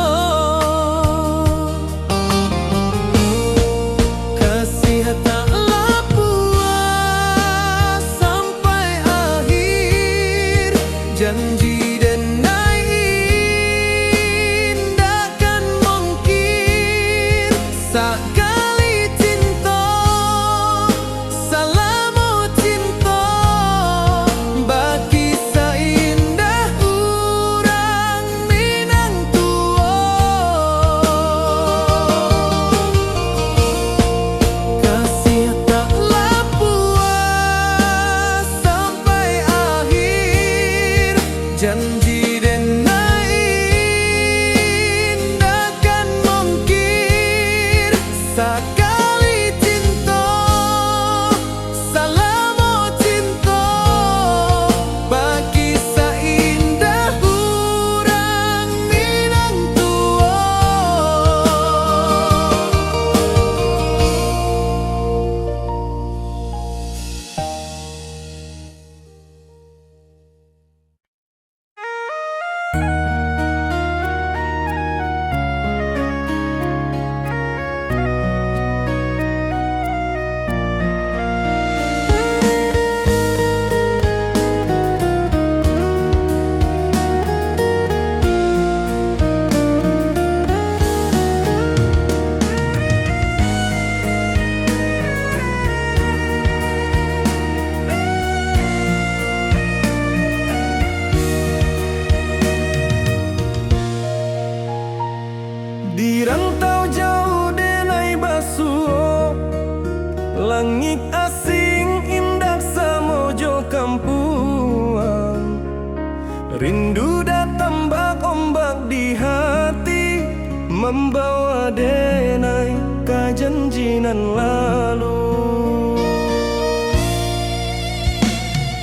Langit asing indah samojo kampuang, rindu datang bak ombak di hati, membawa denai kajanjinan lalu.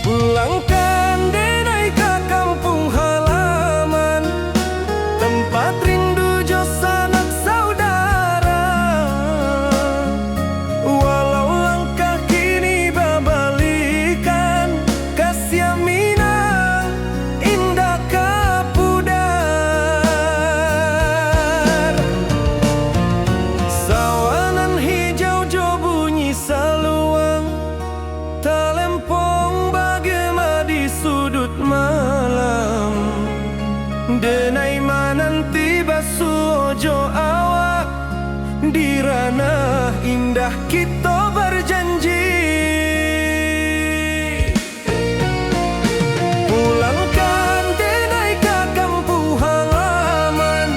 Pulangkan denai ke kampung halaman, tempat rindu jo sanak saudara. Walau langkah kini babalikan, kasih Minang indah kapudar. Sawangan hijau jo bunyi saluang, talempong bagema di sudut malam. Denai mananti basuojo awak, di ranah indah kita berjanji. Pulangkan denai ke kampung halaman,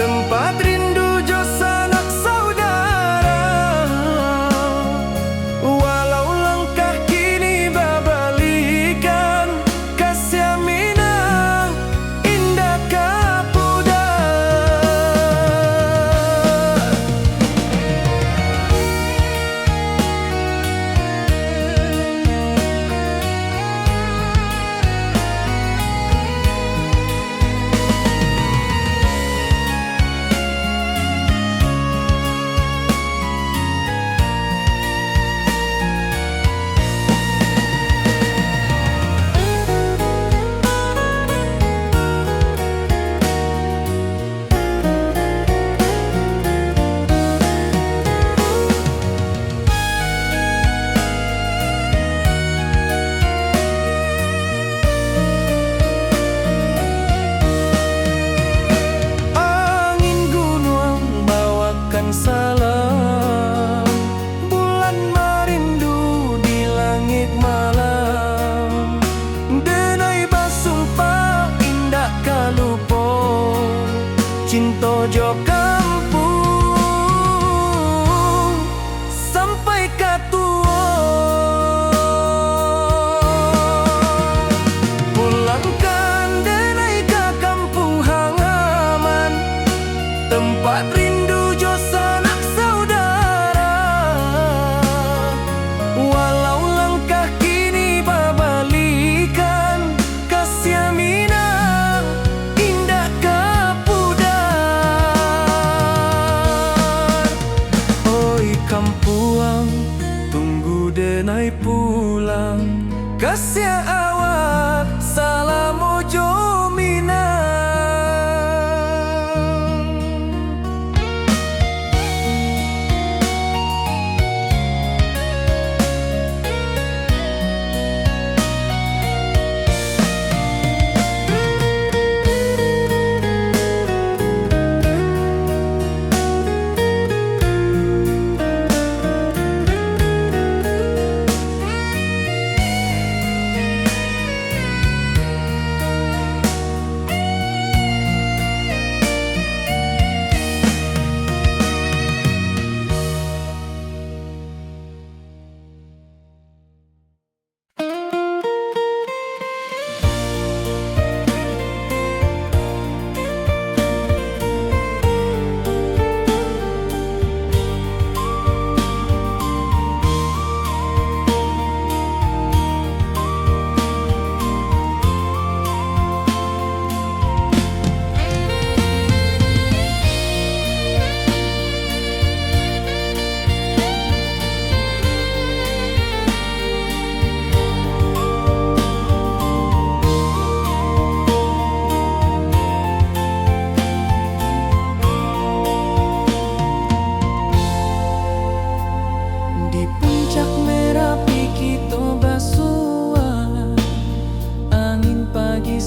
tempat rindu jo sanak saudara. Walau langkah kini babalikan, kasih Minang indah kapudar. Angin gunung bawakan salam, bulan merindu di langit malam. Denai basumpah indah kalupo, cinta jo kampung sampai katua. Pulangkan denai ke kampung halaman, tempat rindu jo sanak saudara. Walau langkah kini babalikan, kasih Minang indah kapudar. Oi kampuang, tunggu denai pulang, kasih awak salam ojo Minang.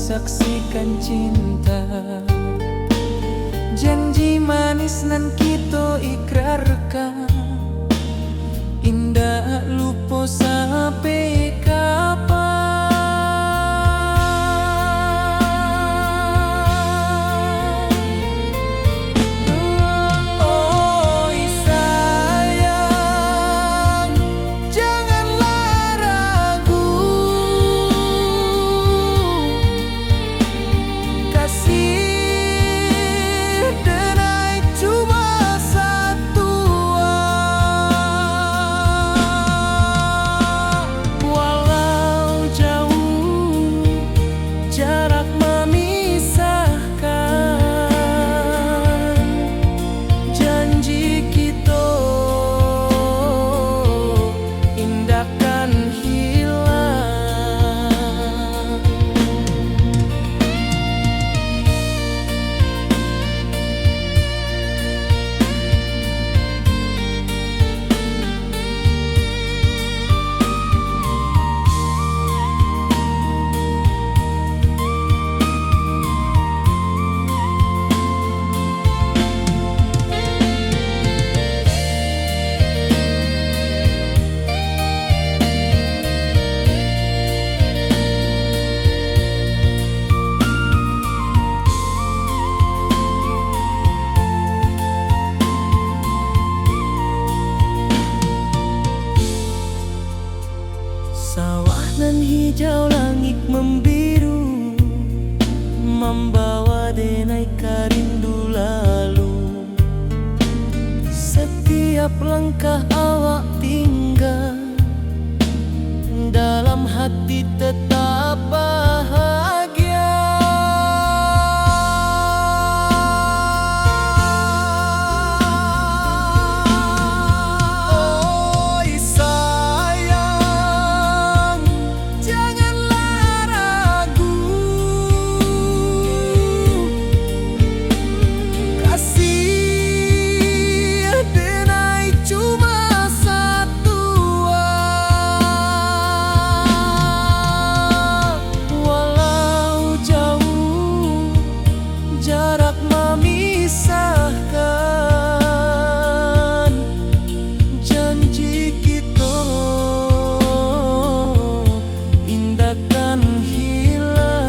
Saksikan cinta, janji manis nan kita ikrarkan, indah lupa sampai kapan. Oi sayang, Jauh langit membiru, membawa denai karindu lalu. Setiap langkah awak tinggal, dalam hati tetap bahagia. Oi sayang, janganlah ragu. Kasih denai cuma satu. Walau jauh jarak memisahkan, janji kita indahkan hilang.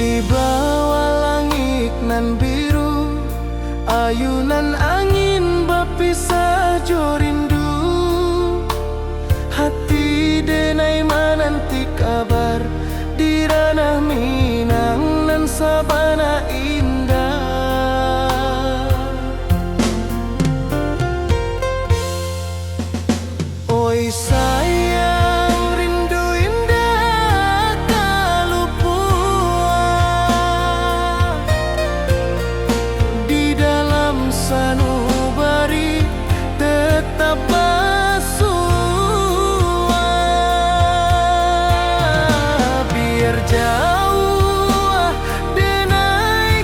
Di bawah langit nan biru, ayunan angin berpisah jo rindu. Hati denai menanti kabar di ranah Minang nan sabana indah. Oi sayang, rindu indah kalupua. Di dalam sanubari tetap bersua. Biar jauh denai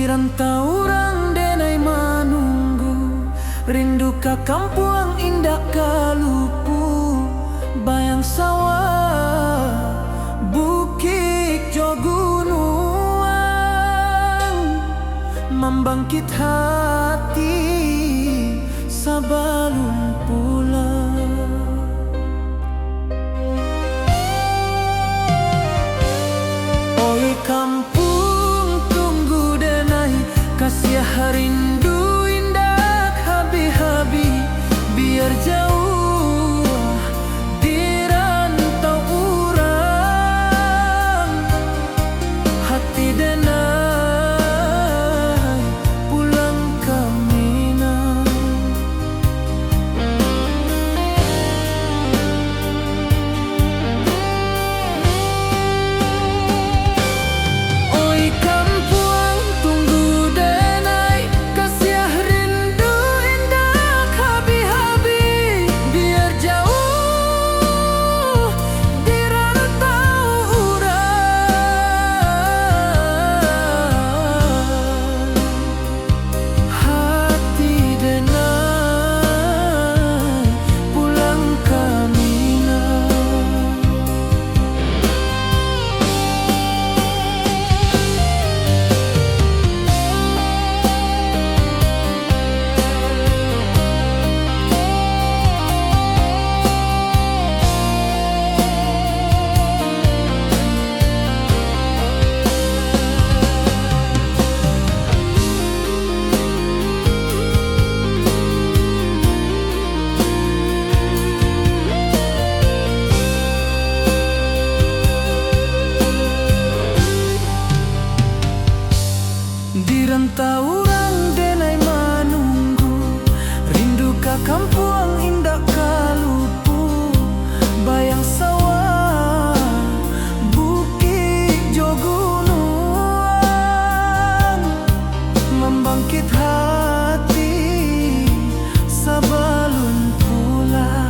rantau orang denai manunggu, rindu ka kampung indah kalupu, bayang sawah, bukit jo gunung, membangkit hati sabalun pulang. Oi kampung tunggu denai, kasih rindu indah habi-habi, biar jauh di rantau urang, hati denai pulang ke Minang. Oi kampung tunggu denai, kasih rindu indah habi-habi, biar jauh di rantau urang, hati denai pulang ke Minang. Di rantau orang denai manunggu, rindu ka kampung indah kalupu, bayang sawah, bukit jo gunung, membangkit hati sabalun pulang.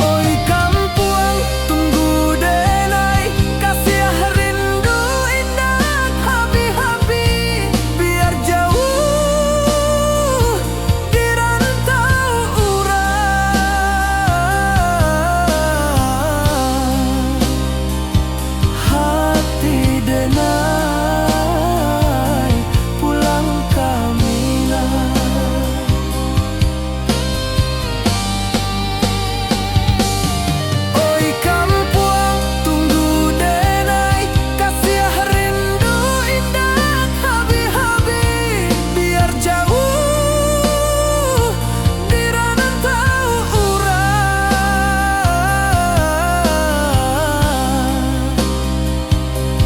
Oi kampung tunggu denai, kasih rindu indah habi-habi, biar jauh di rantau urang, hati denai pulang ke Minang. Oi kampung tunggu denai, kasih rindu indah habi-habi, biar jauh di rantau urang,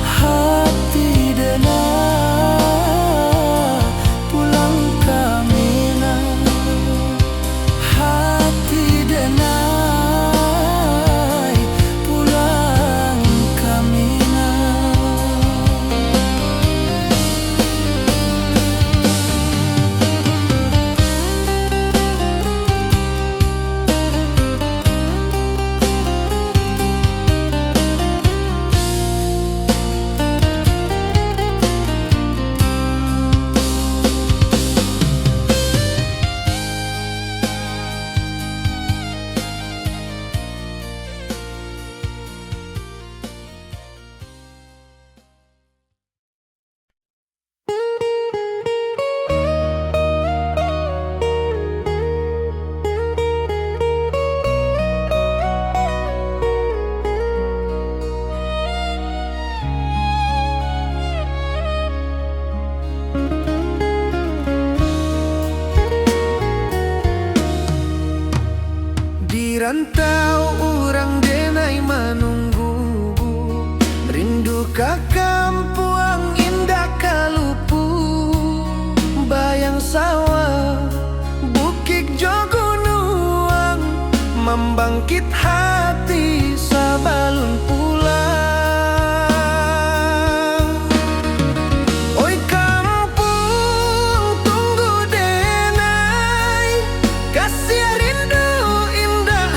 hati denai pulang ke Minang, hati denai pulang ke Minang. Di rantau orang denai manunggu, rindu ka kampung indah kalupu, bayang sawah, bukit jo gunung, membangkit hati sabalun pulang. Oi kampung tunggu denai, kasih rindu indah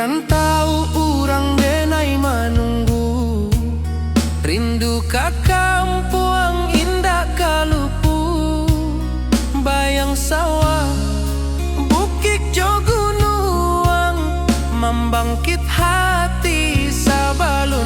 rantau urang denai manunggu, rindu ka kampung indah kalupu, bayang sawah bukit jo gunung, membangkit hati sabalun